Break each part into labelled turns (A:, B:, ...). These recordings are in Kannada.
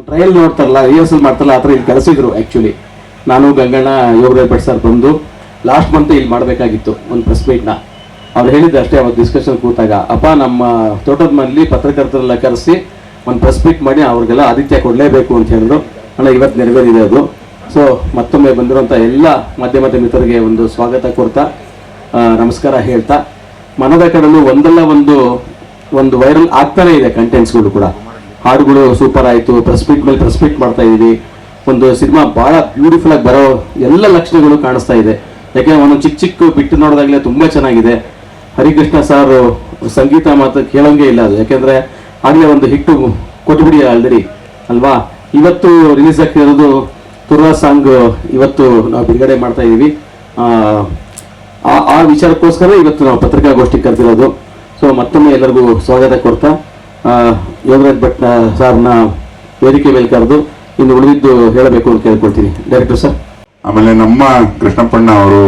A: ಟ್ರಯಲ್ ನೋಡ್ತಾರಲ್ಲ, ರಿಹರ್ಸಲ್ ಮಾಡ್ತಾರಲ್ಲ, ಆ ಥರ ಇಲ್ಲಿ ಕರೆಸಿದ್ರು. ಆ್ಯಕ್ಚುಲಿ ನಾನು ಗಂಗಣ್ಣ ಯೋಗರಾಜ್ ಭಟ್ ಸರ್ ಬಂದು ಲಾಸ್ಟ್ ಮಂತ್ ಇಲ್ಲಿ ಮಾಡಬೇಕಾಗಿತ್ತು ಒಂದು ಪ್ರೆಸ್ ಮೀಟ್ನ. ಅವ್ರು ಹೇಳಿದ್ದು ಅಷ್ಟೇ ಅವತ್ತು ಡಿಸ್ಕಷನ್ ಕೂತಾಗ, ಅಪ್ಪ ನಮ್ಮ ತೋಟದ ಮನೇಲಿ ಪತ್ರಕರ್ತರೆಲ್ಲ ಕರೆಸಿ ಒಂದು ಪ್ರೆಸ್ ಮೀಟ್ ಮಾಡಿ ಅವ್ರಿಗೆಲ್ಲ ಆದಿತ್ಯ ಕೊಡಲೇಬೇಕು ಅಂತ ಹೇಳಿದ್ರು. ಅಣ್ಣ ಇವತ್ತು ನೆರವೇರಿದೆ ಅದು. ಸೊ ಮತ್ತೊಮ್ಮೆ ಬಂದಿರುವಂಥ ಎಲ್ಲ ಮಾಧ್ಯಮ ಮಿತ್ರರಿಗೆ ಒಂದು ಸ್ವಾಗತ ಕೊಡ್ತಾ ನಮಸ್ಕಾರ ಹೇಳ್ತಾ, ಮನದ ಕಡೆಯಲ್ಲೂ ಒಂದಲ್ಲ ಒಂದು ವೈರಲ್ ಆಗ್ತಾನೆ ಇದೆ ಕಂಟೆಂಟ್ಸ್ಗಳು ಕೂಡ. ಹಾಡುಗಳು ಸೂಪರ್ ಆಯಿತು, ಪ್ರೆಸ್ ಮೀಟ್ ಮೇಲೆ ಪ್ರೆಸ್ ಮೀಟ್ ಮಾಡ್ತಾ ಇದ್ದೀವಿ. ಒಂದು ಸಿನಿಮಾ ಭಾಳ ಬ್ಯೂಟಿಫುಲ್ ಆಗಿ ಬರೋ ಎಲ್ಲ ಲಕ್ಷಣಗಳು ಕಾಣಿಸ್ತಾ ಇದೆ. ಯಾಕೆಂದ್ರೆ ಒಂದೊಂದು ಚಿಕ್ಕ ಚಿಕ್ಕ ಬಿಟ್ಟು ನೋಡಿದಾಗಲೇ ತುಂಬ ಚೆನ್ನಾಗಿದೆ. ಹರಿಕೃಷ್ಣ ಸರ್ ಸಂಗೀತ ಮಾತು ಕೇಳೋಂಗೆ ಇಲ್ಲ ಅದು, ಯಾಕೆಂದರೆ ಆಗಲೇ ಒಂದು ಹಿಟ್ಟು ಕೊಟ್ಬಿಡಿ ಆಲ್ರೆಡಿ ಅಲ್ವಾ. ಇವತ್ತು ರಿಲೀಸ್ ಆಗ್ತಿರೋದು ತುರ್ರಾ ಸಾಂಗ್, ಇವತ್ತು ನಾವು ಬಿಡುಗಡೆ ಮಾಡ್ತಾ ಇದ್ದೀವಿ. ಆ ವಿಚಾರಕ್ಕೋಸ್ಕರ ಇವತ್ತು ನಾವು ಪತ್ರಿಕಾಗೋಷ್ಠಿ ಕರೆದಿರೋದು. ಸೊ ಮತ್ತೊಮ್ಮೆ ಎಲ್ಲರಿಗೂ ಸ್ವಾಗತ ಕೊಡ್ತಾ ಯೋಗರಾಜ್ ಭಟ್ ಸಾರ್ನ ವೇದಿಕೆ ಮೇಲೆ ಕರೆದು ಇನ್ನು ಉಳಿದಿದ್ದು ಹೇಳಬೇಕು ಅಂತ ಕೇಳ್ಕೊಳ್ತೀನಿ. Director sir.
B: ಆಮೇಲೆ ನಮ್ಮ ಕೃಷ್ಣಪ್ಪಣ್ಣ ಅವರು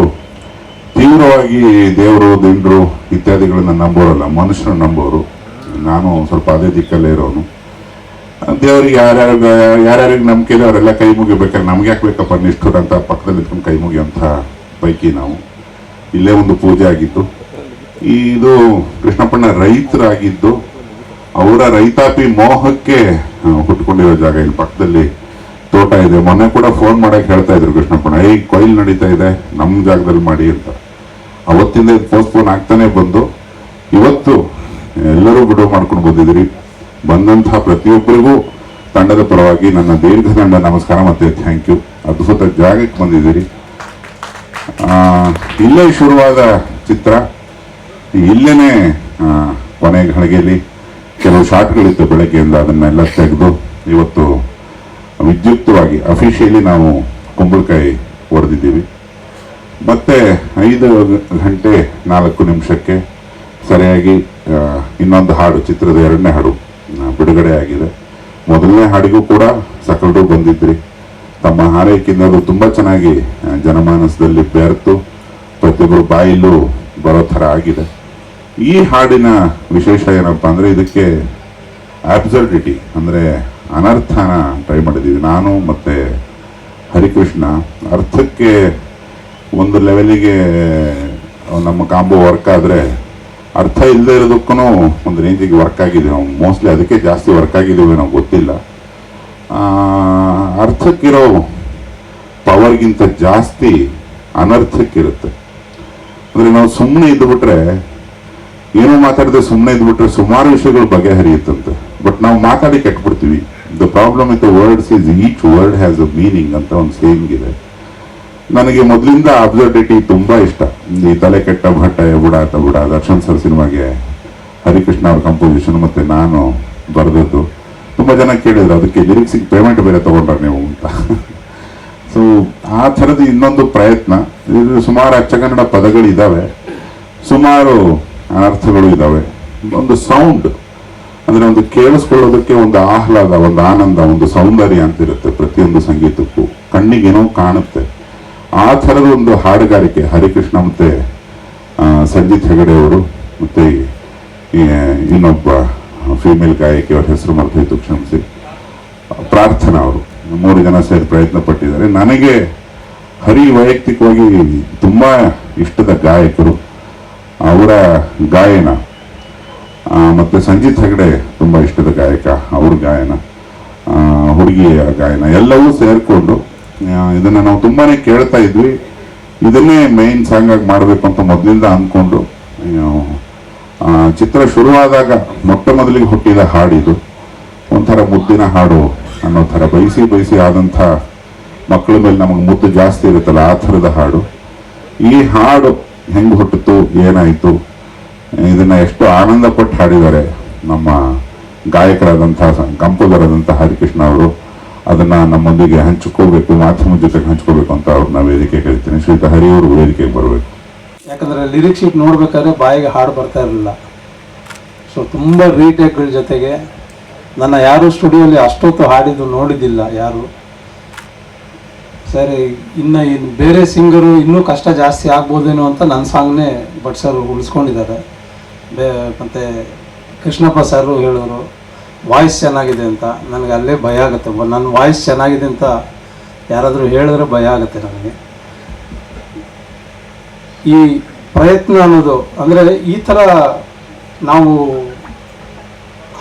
B: ತೀವ್ರವಾಗಿ ದೇವರು ದಿಂಡ್ರು ಇತ್ಯಾದಿಗಳನ್ನ ನಂಬೋರಲ್ಲ, ಮನುಷ್ಯರನ್ನ ನಂಬೋರು. ನಾನು ಸ್ವಲ್ಪ ಅದೇ ದಿಕ್ಕಲ್ಲೇ ಇರೋನು. ದೇವರಿಗೆ ಯಾರ್ಯಾರಿಗೆ ನಂಬಿಕೆ ಇದೆ ಅವರೆಲ್ಲ ಕೈ ಮುಗಿಬೇಕಾದ್ರೆ ನಮ್ಗೆ ಯಾಕೆ ಬೇಕಪ್ಪ ನಿಷ್ಠುರ ಅಂತ ಪಕ್ಕದಲ್ಲಿ ಇಟ್ಕೊಂಡು ಕೈ ಮುಗಿಯೋಂಥ ಪೈಕಿ ನಾವು. ಇಲ್ಲೇ ಒಂದು ಪೂಜೆ ಆಗಿದ್ದು. ಇದು ಕೃಷ್ಣಪ್ಪಣ್ಣ ರೈತರಾಗಿದ್ದು ಅವರ ರೈತಾಪಿ ಮೋಹಕ್ಕೆ ಹುಟ್ಕೊಂಡಿರೋ ಜಾಗ. ಇಲ್ಲಿ ಪಕ್ಕದಲ್ಲಿ ತೋಟ ಇದೆ. ಮೊನ್ನೆ ಕೂಡ ಫೋನ್ ಮಾಡಕ್ಕೆ ಹೇಳ್ತಾ ಇದ್ರು ಕೃಷ್ಣಪ್ಪಣ್ಣ, ಕೊಯ್ಲು ನಡೀತಾ ಇದೆ ನಮ್ಮ ಜಾಗದಲ್ಲಿ ಮಾಡಿ ಅಂತ. ಅವತ್ತಿಂದ ಪೋಸ್ಟ್ಪೋನ್ ಆಗ್ತಾನೆ ಬಂದು ಇವತ್ತು ಎಲ್ಲರೂ ಬಿಡುವು ಮಾಡ್ಕೊಂಡು ಬಂದಿದ್ದೀರಿ. ಬಂದಂತಹ ಪ್ರತಿಯೊಬ್ಬರಿಗೂ ತಂಡದ ಪರವಾಗಿ ನನ್ನ ದೀರ್ಘದಂಡ ನಮಸ್ಕಾರ ಮತ್ತೆ ಥ್ಯಾಂಕ್ ಯು. ಅದ್ಭುತ ಜಾಗಕ್ಕೆ ಬಂದಿದ್ದೀರಿ. ಇಲ್ಲೇ ಶುರುವಾದ ಚಿತ್ರ, ಇಲ್ಲೇನೆ ಕೊನೆ ಘಳಿಗೆಯಲ್ಲಿ ಕೆಲವು ಶಾರ್ಟ್ಗಳಿತ್ತು ಬೆಳಗ್ಗೆಯಿಂದ, ಅದನ್ನೆಲ್ಲ ತೆಗೆದು ಇವತ್ತು ವಿದ್ಯುಕ್ತವಾಗಿ ಅಫಿಷಿಯಲಿ ನಾವು ಕುಂಬಳಕಾಯಿ ಹೊಡೆದಿದ್ದೀವಿ. ಮತ್ತೆ 5:04 ಸರಿಯಾಗಿ ಇನ್ನೊಂದು ಹಾಡು, ಚಿತ್ರದ 2ನೇ ಹಾಡು ಬಿಡುಗಡೆ ಆಗಿದೆ. ಮೊದಲನೇ ಹಾಡಿಗೂ ಕೂಡ ಸಕಲರು ಬಂದಿದ್ರಿ. ತಮ್ಮ ಹಾರೈಕೆಯಿಂದ ಅದು ತುಂಬ ಚೆನ್ನಾಗಿ ಜನಮಾನಸದಲ್ಲಿ ಬೆರೆತು ಪ್ರತಿಯೊಬ್ಬರು ಬಾಯಿಲೂ ಬರೋ ಥರ ಆಗಿದೆ. ಈ ಹಾಡಿನ ವಿಶೇಷ ಏನಪ್ಪ ಅಂದರೆ, ಇದಕ್ಕೆ ಆಬ್ಸರ್ಡಿಟಿ ಅಂದರೆ ಅನರ್ಥನ ಟ್ರೈ ಮಾಡಿದ್ದೀವಿ ನಾನು ಮತ್ತು ಹರಿಕೃಷ್ಣ. ಅರ್ಥಕ್ಕೆ ಒಂದು ಲೆವೆಲಿಗೆ ನಮ್ಮ ಕಾಂಬೋ ವರ್ಕ್ ಆದರೆ, ಅರ್ಥ ಇಲ್ಲದೆ ಇರೋದಕ್ಕೂ ಒಂದು ರೇಂಜಿಗೆ ವರ್ಕ್ ಆಗಿದೆ. ನಾವು ಮೋಸ್ಟ್ಲಿ ಅದಕ್ಕೆ ಜಾಸ್ತಿ ವರ್ಕ್ ಆಗಿದ್ದೀವಿ, ನಾವು ಗೊತ್ತಿಲ್ಲ. ಅರ್ಥಕ್ಕಿರೋ ಪವರ್ಗಿಂತ ಜಾಸ್ತಿ ಅನರ್ಥಕ್ಕಿರುತ್ತೆ. ಅಂದರೆ ನಾವು ಸುಮ್ಮನೆ ಇದ್ದುಬಿಟ್ರೆ, ಏನೋ ಮಾತಾಡದೆ ಸುಮ್ಮನೆ ಇದ್ಬಿಟ್ರೆ ಸುಮಾರು ವಿಷಯಗಳು ಬಗೆಹರಿಯುತ್ತಂತೆ. ಬಟ್ ನಾವು ಮಾತಾಡಿ ಕೆಟ್ಬಿಡ್ತೀವಿ. The problem with the words is each word has a meaning ಅಂತ ಒಂದು ಸೇವಿಂಗ್ ಇದೆ. ನನಗೆ ಮೊದಲಿಂದ ಅಬ್ಸರ್ಡಿಟಿ ತುಂಬ ಇಷ್ಟ. ಈ ತಲೆ ಕೆಟ್ಟ ಭಟ್ಟ ಬುಡ ದರ್ಶನ್ ಸರ್ ಸಿನಿಮಾಗೆ ಹರಿಕೃಷ್ಣ ಅವ್ರ ಕಂಪೋಸಿಷನ್ ಮತ್ತು ನಾನು ಬರೆದದ್ದು. ತುಂಬ ಜನ ಕೇಳಿದ್ರು, ಅದಕ್ಕೆ ಲಿರಿಕ್ಸಿಗೆ ಪೇಮೆಂಟ್ ಬೇರೆ ತೊಗೊಂಡ್ರೆ ನೀವು ಅಂತ. ಸೊ ಆ ಥರದ ಇನ್ನೊಂದು ಪ್ರಯತ್ನ. ಇದು ಸುಮಾರು ಅಚ್ಚಕನ್ನಡ ಪದಗಳಿದ್ದಾವೆ, ಸುಮಾರು ಅನರ್ಥಗಳು ಇದ್ದಾವೆ. ಒಂದು ಸೌಂಡ್ ಅಂದರೆ ಒಂದು ಕೇಳಿಸ್ಕೊಳ್ಳೋದಕ್ಕೆ ಒಂದು ಆಹ್ಲಾದ, ಒಂದು ಆನಂದ, ಒಂದು ಸೌಂದರ್ಯ ಅಂತಿರುತ್ತೆ ಪ್ರತಿಯೊಂದು ಸಂಗೀತಕ್ಕೂ. ಕಣ್ಣಿಗೇನೋ ಕಾಣುತ್ತೆ. ಆ ಥರದ ಒಂದು ಹಾಡುಗಾರಿಕೆ ಹರಿಕೃಷ್ಣ ಮತ್ತು ಸಂಜಿತ್ ಹೆಗಡೆ ಅವರು ಮತ್ತು ಇನ್ನೊಬ್ಬ ಫೀಮೇಲ್ ಗಾಯಕಿ, ಅವ್ರ ಹೆಸರು ಮರೆತು ಕ್ಷಮಿಸಿ, ಪ್ರಾರ್ಥನಾ ಅವರು, 3 ಜನ ಸೇರಿ ಪ್ರಯತ್ನ ಪಟ್ಟಿದ್ದಾರೆ. ನನಗೆ ಹರಿ ವೈಯಕ್ತಿಕವಾಗಿ ತುಂಬ ಇಷ್ಟದ ಗಾಯಕರು. ಅವರ ಗಾಯನ ಮತ್ತು ಸಂಜಿತ್ ಹೆಗಡೆ ತುಂಬ ಇಷ್ಟದ ಗಾಯಕ, ಅವ್ರ ಗಾಯನ, ಹುಡುಗಿಯ ಗಾಯನ ಎಲ್ಲವೂ ಸೇರಿಕೊಂಡು ಇದನ್ನು ನಾವು ತುಂಬಾ ಕೇಳ್ತಾ ಇದ್ವಿ. ಇದನ್ನೇ ಮೇನ್ ಸಾಂಗ್ ಆಗಿ ಮಾಡಬೇಕು ಅಂತ ಮೊದಲಿಂದ ಅಂದ್ಕೊಂಡು, ಚಿತ್ರ ಶುರುವಾದಾಗ ಮೊದಲಿಗೆ ಹುಟ್ಟಿದ ಹಾಡಿದು. ಒಂಥರ ಮುದ್ದಿನ ಹಾಡು ಅನ್ನೋ ಥರ ಬಯಸಿ ಆದಂಥ ಮಕ್ಕಳ ಮೇಲೆ ನಮಗೆ ಮುದ್ದು ಜಾಸ್ತಿ ಇರುತ್ತಲ್ಲ, ಆ ಥರದ ಹಾಡು. ಈ ಹಾಡು ಹೆಂಗೆ ಹುಟ್ಟಿತು, ಏನಾಯಿತು, ಇದನ್ನು ಎಷ್ಟು ಆನಂದಪಟ್ಟು ಹಾಡಿದ್ದಾರೆ ನಮ್ಮ ಗಾಯಕರಾದಂಥ ಕಂಪೋಸರ್ ಆದಂಥ ಹರಿಕೃಷ್ಣ ಅವರು. ಅದನ್ನು ನಮ್ಮೊಂದಿಗೆ ಹಂಚ್ಕೋಬೇಕು, ಮಾಧ್ಯಮ ಜೊತೆಗೆ ಹಂಚ್ಕೋಬೇಕು ಅಂತ ಅವ್ರನ್ನ ವೇದಿಕೆ ಹೇಳ್ತೀನಿ. ಶ್ರೀಯುತ ಹರಿ ಅವರು ವೇದಿಕೆಗೆ ಬರಬೇಕು.
A: ಯಾಕಂದರೆ ಲಿರಿಕ್ಸ್ ಶೀಟ್ ನೋಡ್ಬೇಕಾದ್ರೆ ಬಾಯಿಗೆ ಹಾಡು ಬರ್ತಾ ಇರಲಿಲ್ಲ. ಸೊ ತುಂಬ ರೀಟೇಕ್ಗಳ ಜೊತೆಗೆ ನನ್ನ ಯಾರು ಸ್ಟುಡಿಯೋಲಿ ಅಷ್ಟೊತ್ತು ಹಾಡಿದ್ದು ನೋಡಿದ್ದಿಲ್ಲ ಯಾರು. ಸರಿ, ಇನ್ನು ಬೇರೆ ಸಿಂಗರು ಇನ್ನೂ ಕಷ್ಟ ಜಾಸ್ತಿ ಆಗ್ಬೋದೇನೋ ಅಂತ ನನ್ನ ಸಾಂಗ್ನೇ ಭಟ್ ಸರ್ ಉಳಿಸ್ಕೊಂಡಿದ್ದಾರೆ. ಮತ್ತು ಕೃಷ್ಣಪ್ಪ ಸರು ಹೇಳೋರು,
C: ವಾಯ್ಸ್ ಚೆನ್ನಾಗಿದೆ ಅಂತ. ನನಗೆ ಅಲ್ಲೇ ಭಯ ಆಗುತ್ತೆ, ನನ್ನ ವಾಯ್ಸ್ ಚೆನ್ನಾಗಿದೆ ಅಂತ ಯಾರಾದರೂ ಹೇಳಿದ್ರೆ ಭಯ ಆಗುತ್ತೆ ನನಗೆ. ಈ ಪ್ರಯತ್ನ ಅನ್ನೋದು ಅಂದರೆ ಈ ಥರ ನಾವು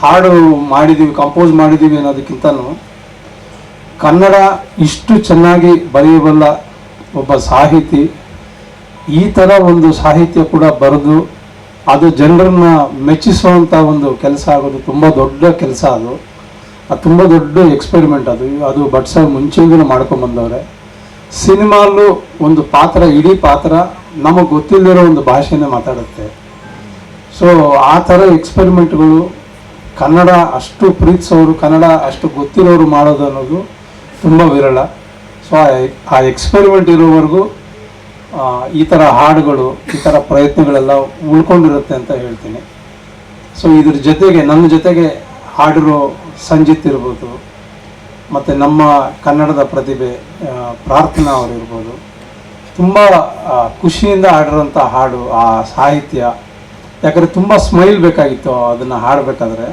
C: ಹಾಡು ಮಾಡಿದ್ದೀವಿ, ಕಂಪೋಸ್ ಮಾಡಿದ್ದೀವಿ ಅನ್ನೋದಕ್ಕಿಂತನೂ ಕನ್ನಡ ಇಷ್ಟು ಚೆನ್ನಾಗಿ ಬರೆಯಬಲ್ಲ ಒಬ್ಬ ಸಾಹಿತಿ ಈ ಥರ ಒಂದು ಸಾಹಿತ್ಯ ಕೂಡ ಬರೆದು ಅದು ಜನರನ್ನ ಮೆಚ್ಚಿಸುವಂಥ ಒಂದು ಕೆಲಸ ಆಗೋದು ತುಂಬ ದೊಡ್ಡ ಕೆಲಸ. ಅದು ತುಂಬ ದೊಡ್ಡ ಎಕ್ಸ್ಪೆರಿಮೆಂಟ್. ಅದು ಭಟ್ ಸರ್ ಮುಂಚೆಯಿಂದಲೂ ಮಾಡ್ಕೊಂಬಂದವ್ರೆ. ಸಿನಿಮಾಲ್ಲೂ ಒಂದು ಪಾತ್ರ, ಇಡೀ ಪಾತ್ರ ನಮಗೆ ಗೊತ್ತಿಲ್ಲದಿರೋ ಒಂದು ಭಾಷೆನೇ ಮಾತಾಡುತ್ತೆ. ಸೊ ಆ ಥರ ಎಕ್ಸ್ಪೆರಿಮೆಂಟ್ಗಳು ಕನ್ನಡ ಅಷ್ಟು ಪ್ರೀತಿಸೋರು, ಕನ್ನಡ ಅಷ್ಟು ಗೊತ್ತಿರೋರು ಮಾಡೋದು ಅನ್ನೋದು ತುಂಬ ವಿರಳ. ಸೊ ಆ ಎಕ್ಸ್ಪೆರಿಮೆಂಟ್ ಇರೋವರೆಗೂ ಈ ಥರ ಹಾಡುಗಳು, ಈ ಥರ ಪ್ರಯತ್ನಗಳೆಲ್ಲ ಉಳ್ಕೊಂಡಿರುತ್ತೆ ಅಂತ ಹೇಳ್ತೀನಿ. ಸೊ ಇದ್ರ ಜೊತೆಗೆ ನನ್ನ ಜೊತೆಗೆ ಹಾಡಿರೋ ಸಂಜಿತ್ ಇರ್ಬೋದು, ಮತ್ತು ನಮ್ಮ ಕನ್ನಡದ ಪ್ರತಿಭೆ ಪ್ರಾರ್ಥನಾ ಅವರು ಇರ್ಬೋದು, ತುಂಬ ಖುಷಿಯಿಂದ ಹಾಡಿರೋಂಥ ಹಾಡು, ಆ ಸಾಹಿತ್ಯ. ಯಾಕಂದರೆ ತುಂಬ ಸ್ಮೈಲ್ ಬೇಕಾಗಿತ್ತು ಅದನ್ನು ಹಾಡಬೇಕಾದ್ರೆ.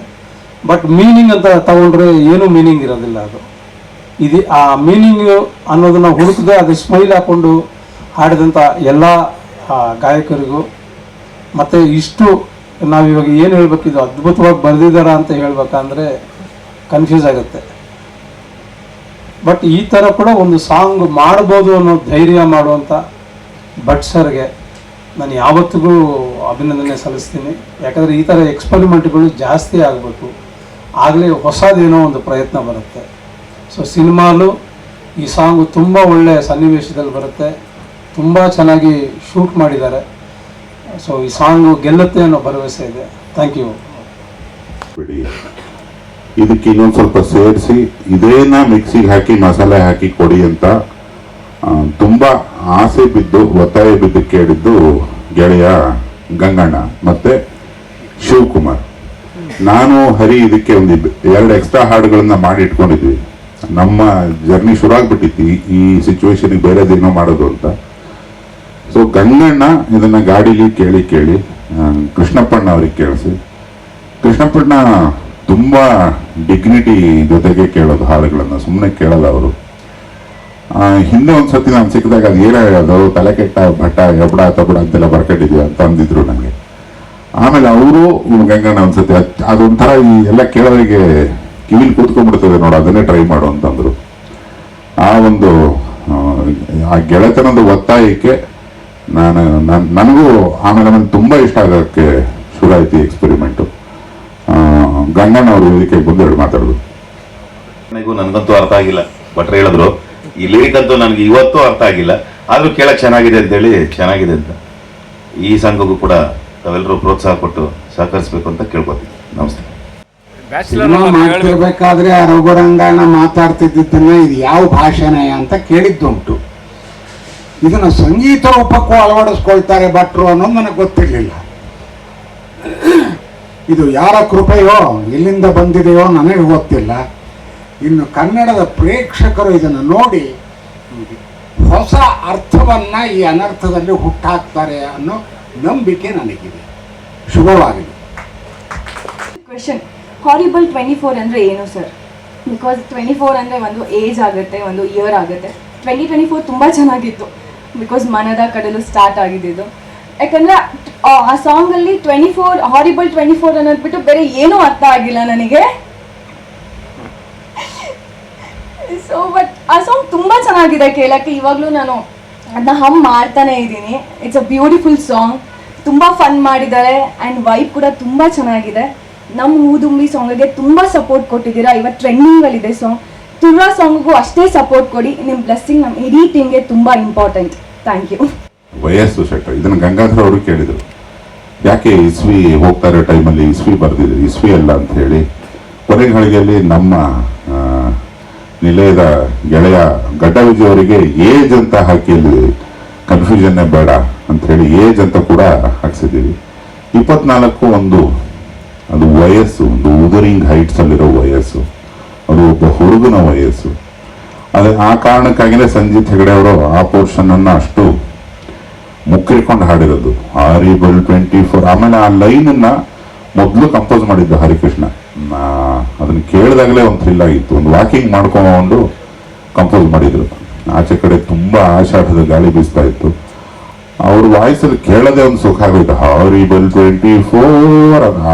C: ಬಟ್ ಮೀನಿಂಗ್ ಅಂತ ತಗೊಂಡ್ರೆ ಏನೂ ಮೀನಿಂಗ್ ಇರೋದಿಲ್ಲ. ಇದು ಆ ಮೀನಿಂಗು ಅನ್ನೋದನ್ನು ಹುಡುಕದೆ ಅದು ಸ್ಮೈಲ್ ಹಾಕ್ಕೊಂಡು ಹಾಡಿದಂಥ ಎಲ್ಲ ಗಾಯಕರಿಗೂ, ಮತ್ತು ಇಷ್ಟು ನಾವಿವಾಗ ಏನು ಹೇಳ್ಬೇಕಿದು ಅದ್ಭುತವಾಗಿ ಬರೆದಿದ್ದಾರ ಅಂತ ಹೇಳ್ಬೇಕಂದ್ರೆ ಕನ್ಫ್ಯೂಸ್ ಆಗುತ್ತೆ. ಬಟ್ ಈ ಥರ ಕೂಡ ಒಂದು ಸಾಂಗ್ ಮಾಡ್ಬೋದು ಅನ್ನೋ ಧೈರ್ಯ ಮಾಡುವಂಥ ಭಟ್ ಸರ್ಗೆ ನಾನು ಯಾವತ್ತಿಗೂ ಅಭಿನಂದನೆ ಸಲ್ಲಿಸ್ತೀನಿ. ಯಾಕಂದರೆ ಈ ಥರ ಎಕ್ಸ್ಪರಿಮೆಂಟ್ಗಳು ಜಾಸ್ತಿ ಆಗಬೇಕು, ಆಗಲೇ ಹೊಸದೇನೋ ಒಂದು ಪ್ರಯತ್ನ ಬರುತ್ತೆ. ಸೊ ಸಿನಿಮಾಲು ಈ ಸಾಂಗು ತುಂಬ ಒಳ್ಳೆಯ ಸನ್ನಿವೇಶದಲ್ಲಿ ಬರುತ್ತೆ, ತುಂಬ ಚೆನ್ನಾಗಿ ಶೂಟ್ ಮಾಡಿದ್ದಾರೆ. ಸೊ ಈ ಸಾಂಗು ಗೆಲ್ಲುತ್ತೆ ಅನ್ನೋ ಭರವಸೆ ಇದೆ. Thank you.
B: ಇದಕ್ಕೆ ಇನ್ನೊಂದು ಸ್ವಲ್ಪ ಸೇರಿಸಿ ಇದೇನ ಮಿಕ್ಸಿಗೆ ಹಾಕಿ ಮಸಾಲೆ ಹಾಕಿ ಕೊಡಿ ಅಂತ ತುಂಬ ಆಸೆ ಬಿದ್ದು ಒತ್ತಾಯ ಬಿದ್ದು ಕೇಳಿದ್ದು ಗೆಳೆಯ ಗಂಗಣ್ಣ ಮತ್ತೆ ಶಿವಕುಮಾರ್. ನಾನು ಹರಿ ಇದಕ್ಕೆ ಒಂದು 2 ಎಕ್ಸ್ಟ್ರಾ ಹಾಡುಗಳನ್ನ ಮಾಡಿ ಇಟ್ಕೊಂಡಿದ್ವಿ. ನಮ್ಮ ಜರ್ನಿ ಶುರು ಆಗ್ಬಿಟ್ಟಿತ್ತು ಈ ಸಿಚುವೇಶನ್ಗೆ ಬೇರೆದೇನೋ ಮಾಡೋದು ಅಂತ. ಸೊ ಗಂಗಣ್ಣ ಇದನ್ನ ಗಾಡೀಲಿ ಕೇಳಿ ಕೃಷ್ಣಪ್ಪಣ್ಣ ಅವ್ರಿಗೆ ಕೇಳಿಸಿ, ಕೃಷ್ಣಪ್ಪಣ್ಣ ತುಂಬ ಡಿಗ್ನಿಟಿ ಜೊತೆಗೆ ಕೇಳೋದು ಹಾಡುಗಳನ್ನು, ಸುಮ್ಮನೆ ಕೇಳಲ್ಲ ಅವರು. ಹಿಂದೆ ಒಂದ್ಸತಿ ನಾನು ಸಿಕ್ಕಿದಾಗ ಅದು ಏನಾಗೋದು ತಲೆ ಕೆಟ್ಟ ಭಟ್ಟ ಎಬಡ ತಬಡ ಅಂತೆಲ್ಲ ಬರ್ಕೊಂಡಿದ್ವಿ ಅಂತ ಅಂದಿದ್ರು ನನಗೆ. ಆಮೇಲೆ ಅವರು ಗಂಗಣ್ಣ ಒಂದ್ಸತಿ ಅದೊಂಥರ ಈ ಎಲ್ಲ ಕೇಳೋರಿಗೆ ಕಿವಿಲಿ ಕೂತ್ಕೊಂಡ್ಬಿಡ್ತದೆ ನೋಡು, ಅದನ್ನೇ ಟ್ರೈ ಮಾಡು ಅಂತಂದ್ರು. ಆ ಗೆಳೆತನದ ಒತ್ತಾಯಕ್ಕೆ ನನಗೂ ಆಮೇಲೆ ನನಗೆ ತುಂಬ ಇಷ್ಟ ಆಗೋಕ್ಕೆ ಶುರು ಆಯ್ತು ಎಕ್ಸ್ಪೆರಿಮೆಂಟು. ಗಂಗಣ್ಣ ಅವರು ಇದಕ್ಕೆ ಬಂದು ಮಾತಾಡೋದು.
D: ನನಗಂತೂ ಅರ್ಥ ಆಗಿಲ್ಲ, ಭಟ್ರು ಹೇಳಿದ್ರು ಈ ಲಿರಿಕ್ ಅಂತೂ ನನಗೆ ಇವತ್ತೂ ಅರ್ಥ ಆಗಿಲ್ಲ, ಆದ್ರೂ ಕೇಳಕ್ ಚೆನ್ನಾಗಿದೆ ಅಂತೇಳಿ ಚೆನ್ನಾಗಿದೆ ಅಂತ. ಈ ಸಂಘಕ್ಕೂ ಕೂಡ ತಾವೆಲ್ಲರೂ ಪ್ರೋತ್ಸಾಹ ಕೊಟ್ಟು ಸಹಕರಿಸಬೇಕು ಅಂತ ಕೇಳ್ಕೊತೀವಿ. ನಮಸ್ತೆ.
E: ಸಿನಿಮಾ ಮಾಡ್ತಿರ್ಬೇಕಾದ್ರೆ ರಘುರಂಗಣ್ಣ ಮಾತಾಡ್ತಿದ್ದನ್ನ ಇದು ಯಾವ ಭಾಷೆನೇ ಅಂತ ಕೇಳಿದ್ದುಂಟು. ಇದನ್ನು ಸಂಗೀತ ರೂಪಕ್ಕೂ ಅಳವಡಿಸ್ಕೊಳ್ತಾರೆ ಭಟ್ರು ಅನ್ನೋದು ನನಗೆ ಗೊತ್ತಿರಲಿಲ್ಲ. ಇದು ಯಾರ ಕೃಪೆಯೋ ಎಲ್ಲಿಂದ ಬಂದಿದೆಯೋ ನನಗೆ ಗೊತ್ತಿಲ್ಲ. ಇನ್ನು ಕನ್ನಡದ ಪ್ರೇಕ್ಷಕರು ಇದನ್ನು ನೋಡಿ ಹೊಸ ಅರ್ಥವನ್ನು ಈ ಅನರ್ಥದಲ್ಲಿ ಹುಟ್ಟಾಕ್ತಾರೆ ಅನ್ನೋ ನಂಬಿಕೆ ನನಗಿದೆ. ಶುಭವಾಗಲಿ.
F: ಕ್ವೆಶನ್, ಹಾರಿಬಲ್ 24 ಅಂದರೆ ಏನು ಸರ್? ಬಿಕಾಸ್ 24 ಅಂದರೆ ಒಂದು ಏಜ್ ಆಗುತ್ತೆ, ಒಂದು ಇಯರ್ ಆಗುತ್ತೆ. 2024 ತುಂಬ ಚೆನ್ನಾಗಿತ್ತು, ಬಿಕಾಸ್ ಮನದ ಕಡಲು ಸ್ಟಾರ್ಟ್ ಆಗಿದ್ದು. ಯಾಕಂದರೆ ಆ ಸಾಂಗಲ್ಲಿ 24 ಹಾರಿಬಲ್ 24 ಅನ್ನೋದ್ಬಿಟ್ಟು ಬೇರೆ ಏನೂ ಅರ್ಥ ಆಗಿಲ್ಲ ನನಗೆ. ಸೊ ಬಟ್ ಆ ಸಾಂಗ್ ತುಂಬ ಚೆನ್ನಾಗಿದೆ ಕೇಳೋಕ್ಕೆ. ಇವಾಗಲೂ ನಾನು ಅದನ್ನ ಹಮ್ ಮಾಡ್ತಾನೆ ಇದ್ದೀನಿ. ಇಟ್ಸ್ ಅ ಬ್ಯೂಟಿಫುಲ್ ಸಾಂಗ್, ತುಂಬ ಫನ್ ಮಾಡಿದ್ದಾರೆ ಆ್ಯಂಡ್ ವೈಬ್ ಕೂಡ ತುಂಬ ಚೆನ್ನಾಗಿದೆ. ನಮ್ಮ ಹೂದುಂಬಿ ಸಾಂಗಿಗೆ ತುಂಬ ಸಪೋರ್ಟ್ ಕೊಟ್ಟಿದ್ದೀರಾ. ಇವತ್ತು ಟ್ರೆಂಡಿಂಗಲ್ಲಿದೆ ಸಾಂಗ್. ತುರ್ರಾ ಸಾಂಗಿಗೂ ಅಷ್ಟೇ ಸಪೋರ್ಟ್ ಕೊಡಿ. ನಿಮ್ಮ ಬ್ಲೆಸ್ಸಿಂಗ್ ನಮ್ಮ ಇಡೀ ಟೀಮ್ಗೆ ತುಂಬ ಇಂಪಾರ್ಟೆಂಟ್. Thank you.
B: ವಯಸ್ಸು ಶೆಟ್ಟ ಇದನ್ನು ಗಂಗಾಧರ ಅವರು ಕೇಳಿದರು, ಯಾಕೆ ಇಸ್ವಿ ಹೋಗ್ತಾ ಇರೋ ಟೈಮಲ್ಲಿ ಇಸ್ವಿ ಬರೆದಿದ್ರು, ಇಸ್ವಿ ಅಲ್ಲ ಅಂತ ಹೇಳಿ. ಕೊನೆಗೆ ಹಳಿಗೆಯಲ್ಲಿ ನಮ್ಮ ನಿಲಯದ ಗೆಳೆಯ ಗಡ್ಡ ವಿಜಯ್ ಅವರಿಗೆ ಏಜ್ ಅಂತ ಹಾಕಿ ಕನ್ಫ್ಯೂಷನ್ನೇ ಬೇಡ ಅಂತ ಹೇಳಿ ಏಜ್ ಅಂತ ಕೂಡ ಹಾಕ್ಸಿದ್ದೀವಿ. 24 ಒಂದು ಅದು ವಯಸ್ಸು, ಒಂದು ಉದರಿಂಗ್ ಹೈಟ್ಸ್ ಅಲ್ಲಿರೋ ವಯಸ್ಸು, ಅದು ಒಬ್ಬ ಹುಡುಗನ ವಯಸ್ಸು. ಆ ಕಾರಣಕ್ಕಾಗಿಯೇ ಸಂಜಿತ್ ಹೆಗಡೆ ಅವರು ಆ ಪೋರ್ಷನ್ ಅನ್ನು ಅಷ್ಟು ಮುಕ್ಕರಿಕೊಂಡು ಹಾಡಿರೋದು. ಹಾರಿಬಲ್ 24. ಆಮೇಲೆ ಆ ಲೈನನ್ನ ಮೊದಲು ಕಂಪೋಸ್ ಮಾಡಿದ್ದು ಹರಿಕೃಷ್ಣ. ಅದನ್ನು ಕೇಳಿದಾಗಲೇ ಒಂದು ಥ್ರಿಲ್ ಆಗಿತ್ತು. ಒಂದು ವಾಕಿಂಗ್ ಮಾಡ್ಕೊಂಡು ಕಂಪೋಸ್ ಮಾಡಿದ್ರು. ಆಚೆ ಕಡೆ ತುಂಬ ಆಷಾಢದ ಗಾಳಿ ಬೀಸ್ತಾ ಇತ್ತು. ಅವ್ರ ವಾಯ್ಸಲ್ಲಿ ಕೇಳೋದೇ ಒಂದು ಸುಖ ಆಗೋಯ್ತು. ಹಾರಿಬಲ್ 24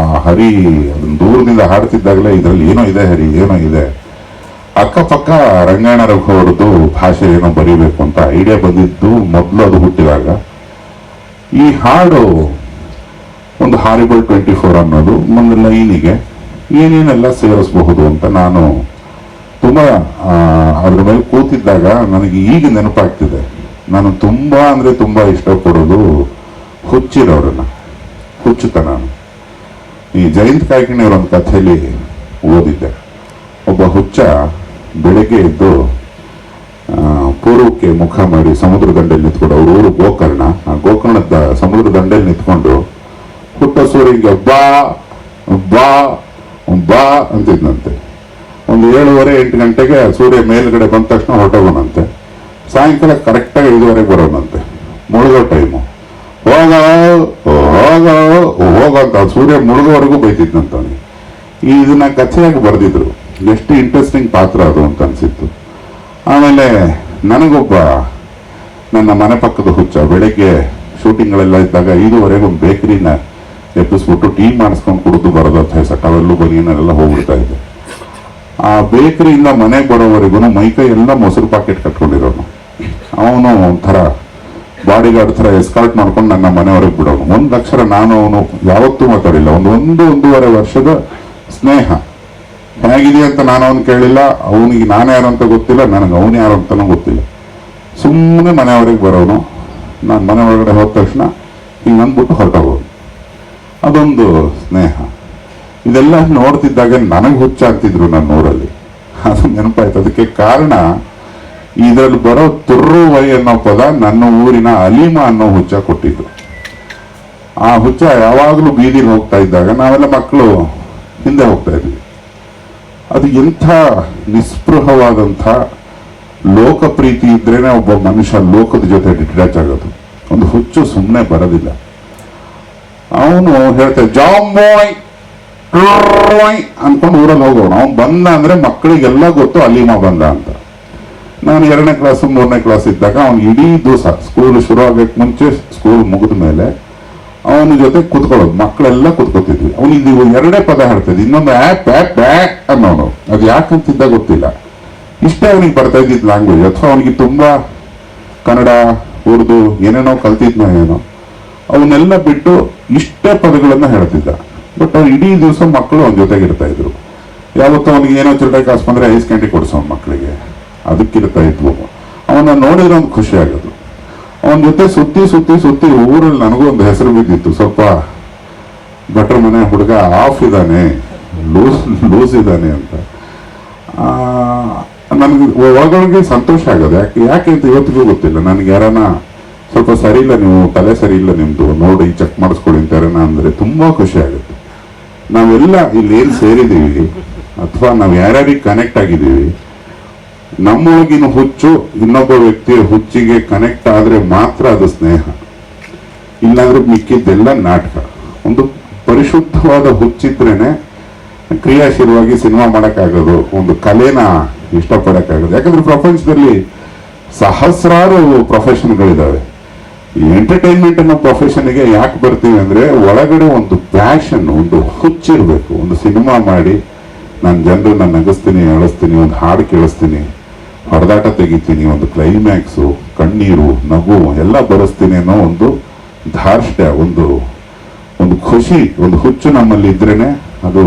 B: ಹರಿ ಅದನ್ನ ದೂರದಿಂದ ಹಾಡ್ತಿದ್ದಾಗಲೇ ಇದರಲ್ಲಿ ಏನೋ ಇದೆ ಹರಿ, ಏನೋ ಇದೆ. ಅಕ್ಕಪಕ್ಕ ರಂಗಾಯಣ ರಘು ಅವ್ರದ್ದು ಭಾಷೆ ಏನೋ ಬರೀಬೇಕು ಅಂತ ಐಡಿಯಾ ಬಂದಿದ್ದು ಮೊದಲು ಅದು ಹುಟ್ಟಿದಾಗ. ಈ ಹಾಡು ಒಂದು ಹಾರಿಬಲ್ 24 ಅನ್ನೋದು ಒಂದು ಲೈನಿಗೆ ಏನೇನೆಲ್ಲ ಸೇರಿಸಬಹುದು ಅಂತ ನಾನು ತುಂಬ ಅದ್ರ ಮೇಲೆ ಕೂತಿದ್ದಾಗ ನನಗೆ ಈಗ ನೆನಪಾಗ್ತಿದೆ. ನಾನು ತುಂಬ ಅಂದರೆ ತುಂಬ ಇಷ್ಟಪಡೋದು ಹುಚ್ಚಿರೋರನ್ನ, ಹುಚ್ಚುತ. ನಾನು ಈ ಜಯಂತ್ ಕಾಯ್ಕಿಣಿಯವರ ಒಂದು ಕಥೆಯಲ್ಲಿ ಓದಿದ್ದೆ. ಒಬ್ಬ ಹುಚ್ಚ ಬೆಳಗ್ಗೆ ಎದ್ದು ಪೂರ್ವಕ್ಕೆ ಮುಖ ಮಾಡಿ ಸಮುದ್ರ ದಂಡೆಯಲ್ಲಿ ನಿಂತ್ಕೊಂಡು, ಅವ್ರ ಊರು ಗೋಕರ್ಣ, ಆ ಗೋಕರ್ಣದ ಸಮುದ್ರ ದಂಡೆಯಲ್ಲಿ ನಿಂತ್ಕೊಂಡು ಹುಟ್ಟ ಸೂರ್ಯನಿಗೆ ಬಾ ಬಾ ಬಾ ಅಂತಿದ್ನಂತೆ. ಒಂದು 7:30-8 ಗಂಟೆಗೆ ಸೂರ್ಯ ಮೇಲ್ಗಡೆ ಬಂದ ತಕ್ಷಣ ಹೊರಟೋಗೋಣಂತೆ. ಸಾಯಂಕಾಲ ಕರೆಕ್ಟಾಗಿ 5:30 ಬರೋಣಂತೆ, ಮುಳುಗೋ ಟೈಮು. ಹೋಗ ಅಂತ ಸೂರ್ಯ ಮುಳುಗೋವರೆಗೂ ಬೈತಿದ್ನಂತ ಅವನಿಗೆ. ಇದನ್ನ ಕಥೆಯಾಗಿ ಬರೆದಿದ್ರು. ಎಷ್ಟು ಇಂಟ್ರೆಸ್ಟಿಂಗ್ ಪಾತ್ರ ಅದು ಅಂತ ಅನ್ಸಿತ್ತು. ಆಮೇಲೆ ನನಗೊಬ್ಬ ನನ್ನ ಮನೆ ಪಕ್ಕದ ಹುಚ್ಚ ಬೆಳಗ್ಗೆ ಶೂಟಿಂಗ್ಗಳೆಲ್ಲ ಇದ್ದಾಗ 5:15 ಒಂದು ಬೇಕರಿನ ಎಬ್ಬಿಸ್ಬಿಟ್ಟು ಟೀ ಮಾಡಿಸ್ಕೊಂಡು ಕುಡಿದು ಬರೋದಂತ ಹೆಸರು ಟವೆಲ್ಲು ಬನಿಯನ್ನೆಲ್ಲ ಹೋಗ್ಬಿಡ್ತಾ ಇದ್ದೆ. ಆ ಬೇಕರಿಯಿಂದ ಮನೆಗೆ ಬರೋವರೆಗೂ ಮೈಕೈ ಎಲ್ಲ ಮೊಸರು ಪಾಕೆಟ್ ಕಟ್ಕೊಂಡಿರೋನು. ಅವನು ಒಂಥರ ಬಾಡಿ ಗಾರ್ಡ್ ಥರ ಎಸ್ಕಾರ್ಟ್ ಮಾಡ್ಕೊಂಡು ನನ್ನ ಮನೆಯವರೆಗೆ ಬಿಡೋನು. ಒಂದು ಅಕ್ಷರ ನಾನು ಅವನು ಯಾವತ್ತೂ ಮಾತಾಡಿಲ್ಲ. ಒಂದೂವರೆ ವರ್ಷದ ಸ್ನೇಹ ಹೇಗಿದೆ ಅಂತ ನಾನು ಅವನು ಕೇಳಿಲ್ಲ. ಅವನಿಗೆ ನಾನು ಯಾರು ಅಂತ ಗೊತ್ತಿಲ್ಲ, ನನಗೆ ಅವನು ಯಾರು ಅಂತಲೂ ಗೊತ್ತಿಲ್ಲ. ಸುಮ್ಮನೆ ಮನೆಯವರೆಗೆ ಬರೋನು. ನಾನು ಮನೆ ಒಳಗಡೆ ಹೋದ ತಕ್ಷಣ ಹಿಂಗೆ ಅಂದ್ಬಿಟ್ಟು ಹೊರಟೋಗೋನು. ಅದೊಂದು ಸ್ನೇಹ. ಇದೆಲ್ಲ ನೋಡ್ತಿದ್ದಾಗ ನನಗೆ ಹುಚ್ಚ ಅಂತಿದ್ರು ನನ್ನ ಊರಲ್ಲಿ. ಅದು ನೆನಪಾಯ್ತು. ಅದಕ್ಕೆ ಕಾರಣ ಇದರಲ್ಲಿ ಬರೋ ತುರ್ರುವೈ ಅನ್ನೋ ಪದ ನನ್ನ ಊರಿನ ಅಲೀಮಾ ಅನ್ನೋ ಹುಚ್ಚ ಕೊಟ್ಟಿದ್ರು. ಆ ಹುಚ್ಚ ಯಾವಾಗಲೂ ಬೀದಿಲಿ ಹೋಗ್ತಾ ಇದ್ದಾಗ ನಾವೆಲ್ಲ ಮಕ್ಕಳು ಹಿಂದೆ ಹೋಗ್ತಾ ಇದ್ವಿ. ಅದು ಎಂಥ ನಿಸ್ಪೃಹವಾದಂಥ ಲೋಕಪ್ರೀತಿ ಇದ್ರೇನೆ ಒಬ್ಬ ಮನುಷ್ಯ ಲೋಕದ ಜೊತೆ ಡಿಟ್ಯಾಚ್ ಆಗೋದು. ಒಂದು ಹುಚ್ಚು ಸುಮ್ಮನೆ ಬರೋದಿಲ್ಲ. ಅವನು ಹೇಳ್ತಾರೆ ಜಾಂಬೋಯ್ ಅನ್ಕೊಂಡು ಊರಲ್ಲಿ ಹೋಗೋನು. ಅವ್ನು ಬಂದ ಅಂದ್ರೆ ಮಕ್ಕಳಿಗೆಲ್ಲ ಗೊತ್ತು ಅಲೀಮಾ ಬಂದ ಅಂತ. ನಾನು 2ನೇ ಕ್ಲಾಸು 3ನೇ ಕ್ಲಾಸ್ ಇದ್ದಾಗ ಅವ್ನು ಇಡೀ ದಿವಸ ಸ್ಕೂಲ್ ಶುರು ಆಗಕ್ಕೆ ಮುಂಚೆ ಸ್ಕೂಲ್ ಮುಗಿದ ಮೇಲೆ ಅವನ ಜೊತೆ ಕುತ್ಕೊಳ್ಳೋದು. ಮಕ್ಕಳೆಲ್ಲ ಕುತ್ಕೋತಿದ್ವಿ. ಅವನು ಇದು 2 ಪದ ಹೇಳ್ತಿದ್ವಿ. ಇನ್ನೊಂದು ಆ್ಯಪ್ ಅನ್ನೋನು. ಅದು ಯಾಕಂತಿದ್ದ ಗೊತ್ತಿಲ್ಲ. ಇಷ್ಟೇ ಅವನಿಗೆ ಬರ್ತಾ ಇದ್ದಿದ್ದು ಲ್ಯಾಂಗ್ವೇಜ್. ಅಥವಾ ಅವನಿಗೆ ತುಂಬಾ ಕನ್ನಡ ಉರ್ದು ಏನೇನೋ ಕಲ್ತಿದ್ನೋ ಏನೋ, ಅವನ್ನೆಲ್ಲ ಬಿಟ್ಟು ಇಷ್ಟೇ ಪದಗಳನ್ನ ಹೇಳ್ತಿದ್ದ. ಬಟ್ ಅವ್ನು ಇಡೀ ದಿವಸ ಮಕ್ಕಳು ಅವನ ಜೊತೆಗೆ ಇರ್ತಾ ಇದ್ರು. ಯಾವತ್ತೂ ಅವನಿಗೆ ಏನೋ ಚಿಲ್ಲರೆ ಕಾಸು ಬಂದ್ರೆ ಐಸ್ ಕ್ಯಾಂಡಿ ಕೊಡಿಸೋನು ಮಕ್ಕಳಿಗೆ. ಅದಕ್ಕಿರ್ತಾ ಇದ್ವು. ಅವನ್ನ ನೋಡಿದ್ರೆ ಒಂದು ಖುಷಿ ಆಗೋದು. ಅವನ ಜೊತೆ ಸುತ್ತಿ ಸುತ್ತಿ ಸುತ್ತಿ ಊರಲ್ಲಿ ನನಗೂ ಒಂದು ಹೆಸರು ಬಿದ್ದಿತ್ತು. ಸ್ವಲ್ಪ ಭಟ್ರ ಮನೆ ಹುಡುಗ ಆಫ್ ಇದ್ದಾನೆ, ಲೂಸ್ ಇದ್ದಾನೆ ಅಂತ. ನನಗೆ ಒಳಗೊಳಗೆ ಸಂತೋಷ ಆಗೋದು. ಯಾಕೆ ಅಂತ ಇವತ್ತಿಗೂ ಗೊತ್ತಿಲ್ಲ. ನನಗೆ ಯಾರನ್ನ ಸ್ವಲ್ಪ ಸರಿ ಇಲ್ಲ, ನೀವು ತಲೆ ಸರಿ ಇಲ್ಲ ನಿಮ್ದು, ನೋಡಿ ಚೆಕ್ ಮಾಡಿಸ್ಕೊಳ್ಳಿ ಅಂತ ಯಾರನ್ನ ಅಂದರೆ ತುಂಬಾ ಖುಷಿ ಆಗುತ್ತೆ. ನಾವೆಲ್ಲ ಇಲ್ಲಿ ಏನು ಸೇರಿದ್ದೀವಿ ಅಥವಾ ನಾವು ಯಾರ್ಯಾರಿಗೆ ಕನೆಕ್ಟ್ ಆಗಿದ್ದೀವಿ, ನಮ್ಮೊಳಗಿನ ಹುಚ್ಚು ಇನ್ನೊಬ್ಬ ವ್ಯಕ್ತಿಯ ಹುಚ್ಚಿಗೆ ಕನೆಕ್ಟ್ ಆದ್ರೆ ಮಾತ್ರ ಅದು ಸ್ನೇಹ. ಇಲ್ಲಾಂದ್ರೆ ಮಿಕ್ಕಿದ್ದೆಲ್ಲ ನಾಟಕ. ಒಂದು ಪರಿಶುದ್ಧವಾದ ಹುಚ್ಚಿದ್ರೇನೆ ಕ್ರಿಯಾಶೀಲವಾಗಿ ಸಿನಿಮಾ ಮಾಡೋಕ್ಕಾಗೋದು, ಒಂದು ಕಲೆನ ಇಷ್ಟಪಡೋಕ್ಕಾಗೋದು. ಯಾಕಂದ್ರೆ ಪ್ರಪಂಚದಲ್ಲಿ ಸಹಸ್ರಾರು ಪ್ರೊಫೆಷನ್ಗಳಿದ್ದಾವೆ. ಈ ಎಂಟರ್ಟೈನ್ಮೆಂಟ್ ಅನ್ನೋ ಪ್ರೊಫೆಷನ್ಗೆ ಯಾಕೆ ಬರ್ತೀವಿ ಅಂದ್ರೆ ಒಳಗಡೆ ಒಂದು ಪ್ಯಾಷನ್, ಒಂದು ಹುಚ್ಚಿರ್ಬೇಕು. ಒಂದು ಸಿನಿಮಾ ಮಾಡಿ ನಾನು ಜನರನ್ನ ನಗಿಸ್ತೀನಿ, ಅಳಿಸ್ತೀನಿ, ಒಂದು ಹಾಡು ಕೇಳಿಸ್ತೀನಿ, ಹೊಡೆದಾಟ ತೆಗಿತೀನಿ, ಒಂದು ಕ್ಲೈಮ್ಯಾಕ್ಸು, ಕಣ್ಣೀರು, ನಗು ಎಲ್ಲ ಬರೆಸ್ತೀನಿ ಅನ್ನೋ ಒಂದು ಧಾರ್ಷ್ಟ್ಯ, ಒಂದು ಖುಷಿ, ಒಂದು ಹುಚ್ಚು ನಮ್ಮಲ್ಲಿ ಇದ್ರೇನೆ ಅದು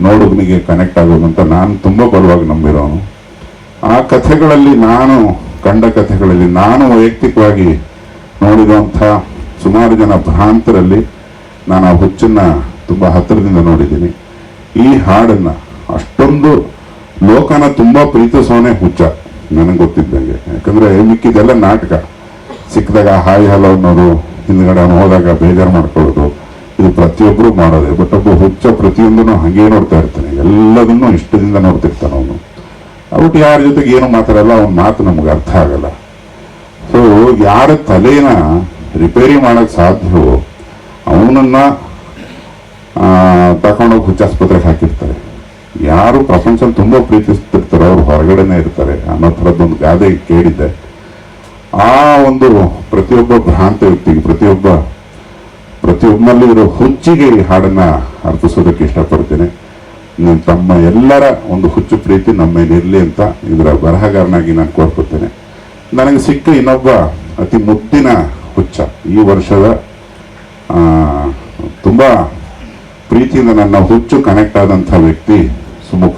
B: ನೋಡೋದನಿಗೆ ಕನೆಕ್ಟ್ ಆಗೋದು ಅಂತ ನಾನು ತುಂಬ ಬಲವಾಗಿ ನಂಬಿರೋನು. ಆ ಕಥೆಗಳಲ್ಲಿ, ನಾನು ಕಂಡ ಕಥೆಗಳಲ್ಲಿ, ನಾನು ವೈಯಕ್ತಿಕವಾಗಿ ನೋಡಿರುವಂಥ ಸುಮಾರು ಜನ ಭ್ರಾಂತರಲ್ಲಿ ನಾನು ಆ ಹುಚ್ಚನ್ನ ತುಂಬ ಹತ್ತಿರದಿಂದ ನೋಡಿದ್ದೀನಿ. ಈ ಹಾಡನ್ನ ಅಷ್ಟೊಂದು ಲೋಕನ ತುಂಬಾ ಪ್ರೀತಿಸೋನೆ ಹುಚ್ಚ ನನಗೆ ಗೊತ್ತಿದ್ದಂಗೆ. ಯಾಕಂದ್ರೆ ಮಿಕ್ಕಿದೆಲ್ಲ ನಾಟಕ. ಸಿಕ್ಕಿದಾಗ ಹಾಯ್ ಹಲೋ ಅನ್ನೋದು, ಹಿಂದ್ಗಡೆ ಅವನು ಹೋದಾಗ ಬೇಜಾರು ಮಾಡ್ಕೊಳ್ಳೋದು, ಇದು ಪ್ರತಿಯೊಬ್ಬರು ಮಾಡೋದೆ. ಬಟ್ ಒಬ್ಬ ಹುಚ್ಚ ಪ್ರತಿಯೊಂದನ್ನು ಹಾಗೆ ನೋಡ್ತಾ ಇರ್ತಾನೆ, ಎಲ್ಲದನ್ನು ಇಷ್ಟದಿಂದ ನೋಡ್ತಿರ್ತಾನೆ ಅವನು. ಅವ್ಬಿಟ್ಟು ಯಾರ ಜೊತೆಗೆ ಏನು ಮಾತಾಡಲ್ಲ, ಅವನ ಮಾತು ನಮ್ಗೆ ಅರ್ಥ ಆಗಲ್ಲ. ಸೊ ಯಾರ ತಲೆನ ರಿಪೇರಿ ಮಾಡಕ್ ಸಾಧ್ಯವೋ ಅವನನ್ನ ತಗೊಂಡೋಗಿ ಹುಚ್ಚಾಸ್ಪತ್ರೆಗೆ ಹಾಕಿರ್ತಾರೆ. ಯಾರು ಪ್ರಪಂಚ ತುಂಬ ಪ್ರೀತಿಸ್ತಿರ್ತಾರೋ ಅವ್ರು ಹೊರಗಡೆನೆ ಇರ್ತಾರೆ ಅನ್ನೋ ಥರದ್ದೊಂದು ಗಾದೆ ಕೇಳಿದ್ದೆ. ಆ ಒಂದು ಪ್ರತಿಯೊಬ್ಬ ಭ್ರಾಂತ ವ್ಯಕ್ತಿಗೆ, ಪ್ರತಿಯೊಬ್ಬನಲ್ಲಿ ಇರೋ ಹುಚ್ಚಿಗೆ ಈ ಹಾಡನ್ನ ಅರ್ಪಿಸೋದಕ್ಕೆ ಇಷ್ಟಪಡ್ತೇನೆ. ತಮ್ಮ ಎಲ್ಲರ ಒಂದು ಹುಚ್ಚು ಪ್ರೀತಿ ನಮ್ಮ ಮೇಲೆ ಇರಲಿ ಅಂತ ಇದರ ಬರಹಗಾರನಾಗಿ ನಾನು ಕೋರ್ಕೊತೇನೆ. ನನಗೆ ಸಿಕ್ಕ ಇನ್ನೊಬ್ಬ ಅತಿ ಮುದ್ದಿನ ಹುಚ್ಚ, ಈ ವರ್ಷದ ತುಂಬ ಪ್ರೀತಿಯಿಂದ ನನ್ನ ಹುಚ್ಚು ಕನೆಕ್ಟ್ ಆದಂಥ ವ್ಯಕ್ತಿ ಸುಮುಖ.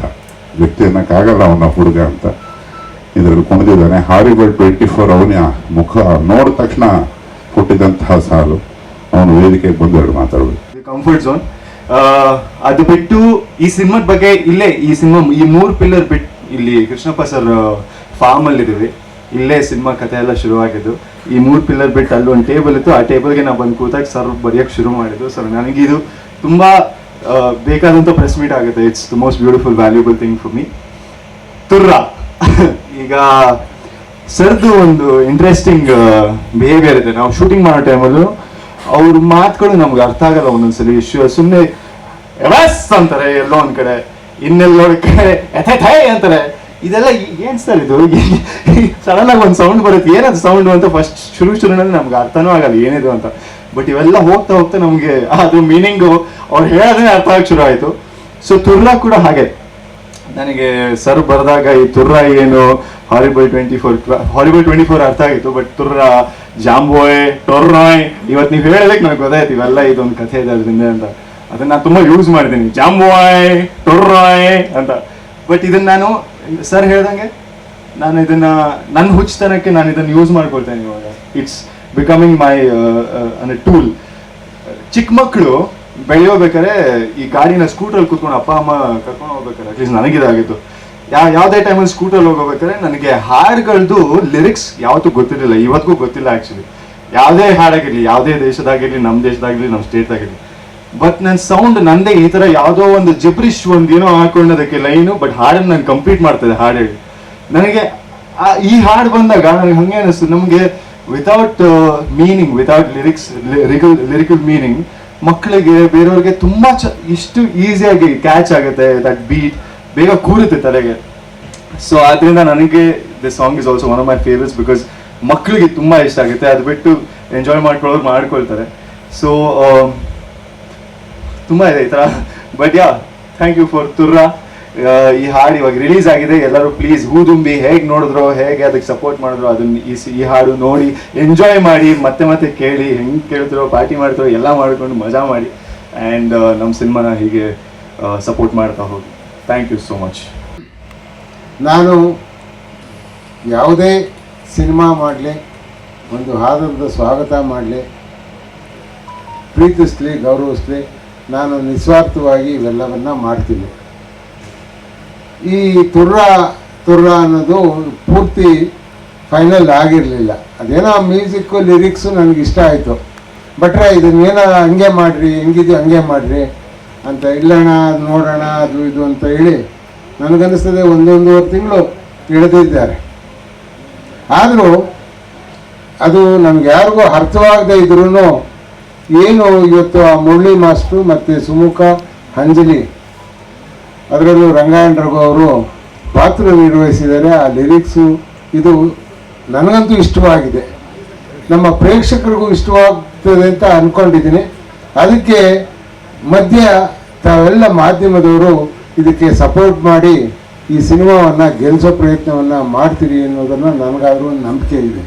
B: ವ್ಯಕ್ತಿ ಅನ್ನೋಕ್ಕಾಗಲ್ಲ, ಅವನ ಹುಡುಗ ಅಂತ ಇದರಲ್ಲಿ ಕುಣಿದಿದ್ದಾನೆ. ಹಾರಿಬಲ್ 24 ಅವನ ಮುಖ ನೋಡಿದ ತಕ್ಷಣ ಹುಟ್ಟಿದಂತಹ ಸಾಲು. ಅವನು ವೇದಿಕೆಗೆ ಬಂದು ಎರಡು ಮಾತಾಡೋದು.
G: Comfort zone. ಅದು ಬಿಟ್ಟು ಈ ಸಿನಿಮಾದ ಬಗ್ಗೆ ಇಲ್ಲೇ ಈ 3 ಪಿಲ್ಲರ್ ಬಿಟ್ಟು ಇಲ್ಲಿ ಕೃಷ್ಣಪ್ಪ ಸರ್ ಫಾರ್ಮ್ ಅಲ್ಲಿ ಇದೀವಿ. ಇಲ್ಲೇ ಸಿನಿಮಾ ಕಥೆ ಎಲ್ಲ ಶುರುವಾಗಿದ್ದು. ಈ 3 ಪಿಲ್ಲರ್ ಬಿಟ್ಟು ಅಲ್ಲಿ ಒಂದು ಟೇಬಲ್ ಇತ್ತು. ಆ ಟೇಬಲ್ಗೆ ನಾವು ಬಂದು ಕೂತಾಗ ಸರ್ ಬರೆಯೋಕ್ಕೆ ಶುರು ಮಾಡಿದ್ದು. ಸರ್ ನನಗಿದು ತುಂಬಾ ಬೇಕಾದಂಥ ಪ್ರೆಸ್ ಮೀಟ್ ಆಗುತ್ತೆ. It's the most beautiful valuable thing for me. ತುರ್ರಾ ಈಗ ಸರ್ದು ಒಂದು ಇಂಟ್ರೆಸ್ಟಿಂಗ್ ಬಿಹೇವಿಯರ್ ಇದೆ. ನಾವು ಶೂಟಿಂಗ್ ಮಾಡೋ ಟೈಮಲ್ಲೂ ಅವ್ರ ಮಾತುಗಳು ನಮ್ಗೆ ಅರ್ಥ ಆಗಲ್ಲ. ಒಂದೊಂದ್ಸಲಿ ಸುಮ್ಮನೆ ಎವಸ್ ಅಂತಾರೆ ಎಲ್ಲೋ ಒಂದ್ ಕಡೆ, ಇನ್ನೆಲ್ಲೋ ಕಡೆ ಎಥೈ ಅಂತಾರೆ. ಇದೆಲ್ಲ ಏನ್ ಸರ್ ಇದು? ಸಡನ್ ಆಗಿ ಒಂದು ಸೌಂಡ್ ಬರುತ್ತೆ, ಏನದು ಸೌಂಡ್ ಅಂತ ಫಸ್ಟ್ ಶುರುನಲ್ಲಿ ನಮ್ಗೆ ಅರ್ಥನೂ ಆಗಲ್ಲ ಏನಿದು ಅಂತ. ಬಟ್ ಇವೆಲ್ಲ ಹೋಗ್ತಾ ಹೋಗ್ತಾ ನಮಗೆ ಅದು ಮೀನಿಂಗು ಅವ್ರು ಹೇಳೋದೇ ಅರ್ಥ ಆಗಕ್ಕೆ ಶುರು ಆಯಿತು. ಸೊ ತುರ್ರಾ ಕೂಡ ಹಾಗೆ. ನನಗೆ ಸರ್ ಬರೆದಾಗ ಈ ತುರ್ರಾ ಏನು, ಹಾರಿಬಲ್ 24 ಅರ್ಥ ಆಗಿತ್ತು. ಬಟ್ ತುರ್ರಾ, ಜಾಂಬೋಯ್, ಟೊರ್ರಾಯ್, ಇವತ್ತು ನೀವು ಹೇಳೋದಕ್ಕೆ ನನಗೆ ಗೊತ್ತಾಯ್ತು ಇವೆಲ್ಲ ಇದೊಂದು ಕಥೆ ಇದೆ ಅದರಿಂದ ಅಂತ. ಅದನ್ನ ನಾನು ತುಂಬ ಯೂಸ್ ಮಾಡಿದ್ದೀನಿ, ಜಾಂಬೋಯ್, ಟೊರ್ರಾಯ್ ಅಂತ. ಬಟ್ ಇದನ್ನ ನಾನು ಸರ್ ಹೇಳ್ದಂಗೆ ನಾನು ಇದನ್ನ ನನ್ನ ಹುಚ್ಚತನಕ್ಕೆ ನಾನು ಇದನ್ನು ಯೂಸ್ ಮಾಡ್ಕೊಳ್ತೇನೆ ಇವಾಗ. It's becoming my tool. ಚಿಕ್ಕ ಮಕ್ಕಳು ಬೆಳೆಯೋಬೇಕಾದ್ರೆ ಈ ಗಾಡಿನ ಸ್ಕೂಟರ್ ಕೂತ್ಕೊಂಡು ಅಪ್ಪ ಅಮ್ಮ ಕರ್ಕೊಂಡು ಹೋಗ್ಬೇಕಾದ್ರೆ, ಅಟ್ಲೀಸ್ಟ್ ನನಗಿದಾಗಿತ್ತು. ಯಾವುದೇ ಟೈಮಲ್ಲಿ ಸ್ಕೂಟರ್ ಹೋಗ್ಬೇಕಾದ್ರೆ ನನಗೆ ಹಾಡುಗಳದ್ದು ಲಿರಿಕ್ಸ್ ಯಾವತ್ತೂ ಗೊತ್ತಿರಲಿಲ್ಲ, ಇವತ್ತಿಗೂ ಗೊತ್ತಿಲ್ಲ ಆ್ಯಕ್ಚುಲಿ. ಯಾವುದೇ ಹಾಡಾಗಿರಲಿ, ಯಾವುದೇ ದೇಶದಾಗಿರಲಿ, ನಮ್ಮ ದೇಶದಾಗಿರಲಿ, ನಮ್ಮ ಸ್ಟೇಟ್ದಾಗಿರಲಿ. ಬಟ್ ನನ್ನ ಸೌಂಡ್ ನಂದೇ ಈ ಥರ ಯಾವುದೋ ಒಂದು ಜಿಬ್ರಿಶ್ ಒಂದು ಏನೋ ಹಾಕೊಳ್ಳೋದಕ್ಕೆ ಲೈನು, ಬಟ್ ಹಾಡನ್ನು ನಾನು ಕಂಪ್ಲೀಟ್ ಮಾಡ್ತಿದ್ದೆ ಹಾಡು ಹೇಳಿ. ನನಗೆ ಈ ಹಾಡು ಬಂದಾಗ ನನಗೆ ಹಾಗೆ ಅನಿಸ್ತು, ನಮಗೆ without meaning, without lyrical meaning ಮಕ್ಕಳಿಗೆ, ಬೇರೆಯವ್ರಿಗೆ ತುಂಬ ಇಷ್ಟು ಈಸಿಯಾಗಿ ಕ್ಯಾಚ್ ಆಗುತ್ತೆ. ದಟ್ ಬೀಟ್ ಬೇಗ ಕೂರುತ್ತೆ ತಲೆಗೆ. ಸೊ ಆದ್ರಿಂದ ನನಗೆ this song is also one of my favourites. Because ಮಕ್ಕಳಿಗೆ ತುಂಬ ಇಷ್ಟ ಆಗುತ್ತೆ. ಅದು ಬಿಟ್ಟು ಎಂಜಾಯ್ ಮಾಡ್ಕೊಳ್ತಾರೆ. ಸೊ ತುಂಬ ಇದೆ ಈ ಥರ. But yeah, thank you for ತುರ್ರಾ. ಈ ಹಾಡು ಇವಾಗ ರಿಲೀಸ್ ಆಗಿದೆ. ಎಲ್ಲರೂ ಪ್ಲೀಸ್ ಹೂದುಂಬಿ ಹೇಗೆ ನೋಡಿದ್ರು, ಹೇಗೆ ಅದಕ್ಕೆ ಸಪೋರ್ಟ್ ಮಾಡಿದ್ರು, ಅದನ್ನ ಈ ಹಾಡು ನೋಡಿ ಎಂಜಾಯ್ ಮಾಡಿ, ಮತ್ತೆ ಕೇಳಿ, ಹೆಂಗೆ ಕೇಳ್ತಿರೋ, ಪಾರ್ಟಿ ಮಾಡ್ತಿರೋ ಎಲ್ಲ ಮಾಡ್ಕೊಂಡು ಮಜಾ ಮಾಡಿ. ಆ್ಯಂಡ್ ನಮ್ಮ ಸಿನಿಮಾನ ಹೀಗೆ ಸಪೋರ್ಟ್ ಮಾಡ್ತಾ ಹೋಗಿ. Thank you so much.
E: ನಾನು ಯಾವುದೇ ಸಿನಿಮಾ ಮಾಡಲಿ, ಒಂದು ಹಾಡದ ಸ್ವಾಗತ ಮಾಡಲಿ, ಪ್ರೀತಿಸಲಿ, ಗೌರವಿಸಲಿ, ನಾನು ನಿಸ್ವಾರ್ಥವಾಗಿ ಇವೆಲ್ಲವನ್ನ ಮಾಡ್ತೀನಿ. ಈ ತುರ್ರಾ ಅನ್ನೋದು ಪೂರ್ತಿ ಫೈನಲ್ ಆಗಿರಲಿಲ್ಲ. ಅದೇನೋ ಮ್ಯೂಸಿಕ್ಕು, ಲಿರಿಕ್ಸು ನನಗೆ ಇಷ್ಟ ಆಯಿತು. ಬಟ್ರೆ ಇದನ್ನೇನೋ ಹಂಗೆ ಮಾಡಿರಿ, ಹೆಂಗಿದೆಯೋ ಹಂಗೆ ಮಾಡಿರಿ ಅಂತ, ಇಲ್ಲಣ್ಣ ನೋಡೋಣ ಅದು ಇದು ಅಂತ ಹೇಳಿ ನನಗನ್ನಿಸ್ತದೆ 1.5 ತಿಂಗಳು ಇಳಿದಿದ್ದಾರೆ. ಆದರೂ ಅದು ನಮ್ಗೆ ಯಾರಿಗೂ ಅರ್ಥವಾಗದೇ ಇದ್ರೂ ಏನು ಇವತ್ತು ಆ ಮುರಳಿ ಮಾಸ್ಟ್ರು ಮತ್ತು ಸುಮುಖ, ಅಂಜಲಿ, ಅದರಲ್ಲೂ ರಂಗಾಯಣ ರಘು ಅವರು ಪಾತ್ರ ನಿರ್ವಹಿಸಿದ್ದಾರೆ. ಆ ಲಿರಿಕ್ಸು ಇದು ನನಗಂತೂ ಇಷ್ಟವಾಗಿದೆ, ನಮ್ಮ ಪ್ರೇಕ್ಷಕರಿಗೂ ಇಷ್ಟವಾಗ್ತದೆ ಅಂತ ಅಂದ್ಕೊಂಡಿದ್ದೀನಿ. ಅದಕ್ಕೆ ಮಧ್ಯ ತಾವೆಲ್ಲ ಮಾಧ್ಯಮದವರು ಇದಕ್ಕೆ ಸಪೋರ್ಟ್ ಮಾಡಿ ಈ ಸಿನಿಮಾವನ್ನು ಗೆಲ್ಲಿಸೋ ಪ್ರಯತ್ನವನ್ನು ಮಾಡ್ತೀರಿ ಅನ್ನೋದನ್ನು ನನಗಾದರೂ ಒಂದು ನಂಬಿಕೆ ಇದೆ.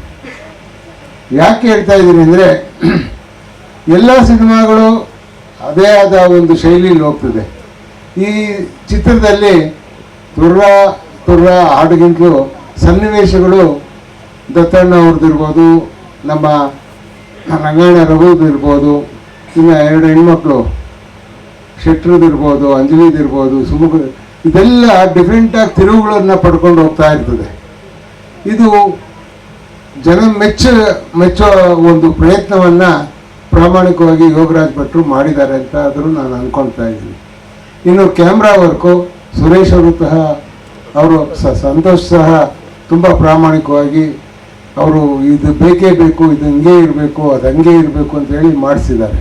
E: ಯಾಕೆ ಹೇಳ್ತಾ ಇದ್ದೀನಿ ಅಂದರೆ, ಎಲ್ಲ ಸಿನಿಮಾಗಳು ಅದೇ ಆದ ಒಂದು ಶೈಲಿಯಲ್ಲಿ ಹೋಗ್ತದೆ. ಈ ಚಿತ್ರದಲ್ಲಿ ತುರ್ರಾ ಹಾಡಿಗಿಂತಲೂ ಸನ್ನಿವೇಶಗಳು ದತ್ತಣ್ಣ ಅವ್ರದ್ದಿರ್ಬೋದು, ನಮ್ಮ ರಂಗಾಯಣ ರಘುದಿರ್ಬೋದು, ಇನ್ನು 2 ಹೆಣ್ಮಕ್ಳು ಶೆಟ್ರದಿರ್ಬೋದು, ಅಂಜಲಿದಿರ್ಬೋದು, ಸುಮುಖ, ಇದೆಲ್ಲ ಡಿಫ್ರೆಂಟಾಗಿ ತಿರುವುಗಳನ್ನು ಪಡ್ಕೊಂಡು ಹೋಗ್ತಾ ಇರ್ತದೆ. ಇದು ಜನ ಮೆಚ್ಚೋ ಒಂದು ಪ್ರಯತ್ನವನ್ನು ಪ್ರಾಮಾಣಿಕವಾಗಿ ಯೋಗರಾಜ್ ಭಟ್ರು ಮಾಡಿದ್ದಾರೆ ಅಂತ ಆದರೂ ನಾನು ಅಂದ್ಕೊಳ್ತಾ ಇದ್ದೀನಿ. ಇನ್ನು ಕ್ಯಾಮ್ರಾ ವರ್ಕು ಸುರೇಶ್ ಅವರು ಸಂತೋಷ್ ಸಹ ತುಂಬ ಪ್ರಾಮಾಣಿಕವಾಗಿ ಅವರು ಇದು ಬೇಕೇ ಬೇಕು, ಇದು ಹಿಂಗೆ ಇರಬೇಕು, ಅದು ಹಂಗೆ ಇರಬೇಕು ಅಂತ ಹೇಳಿ ಮಾಡಿಸಿದ್ದಾರೆ.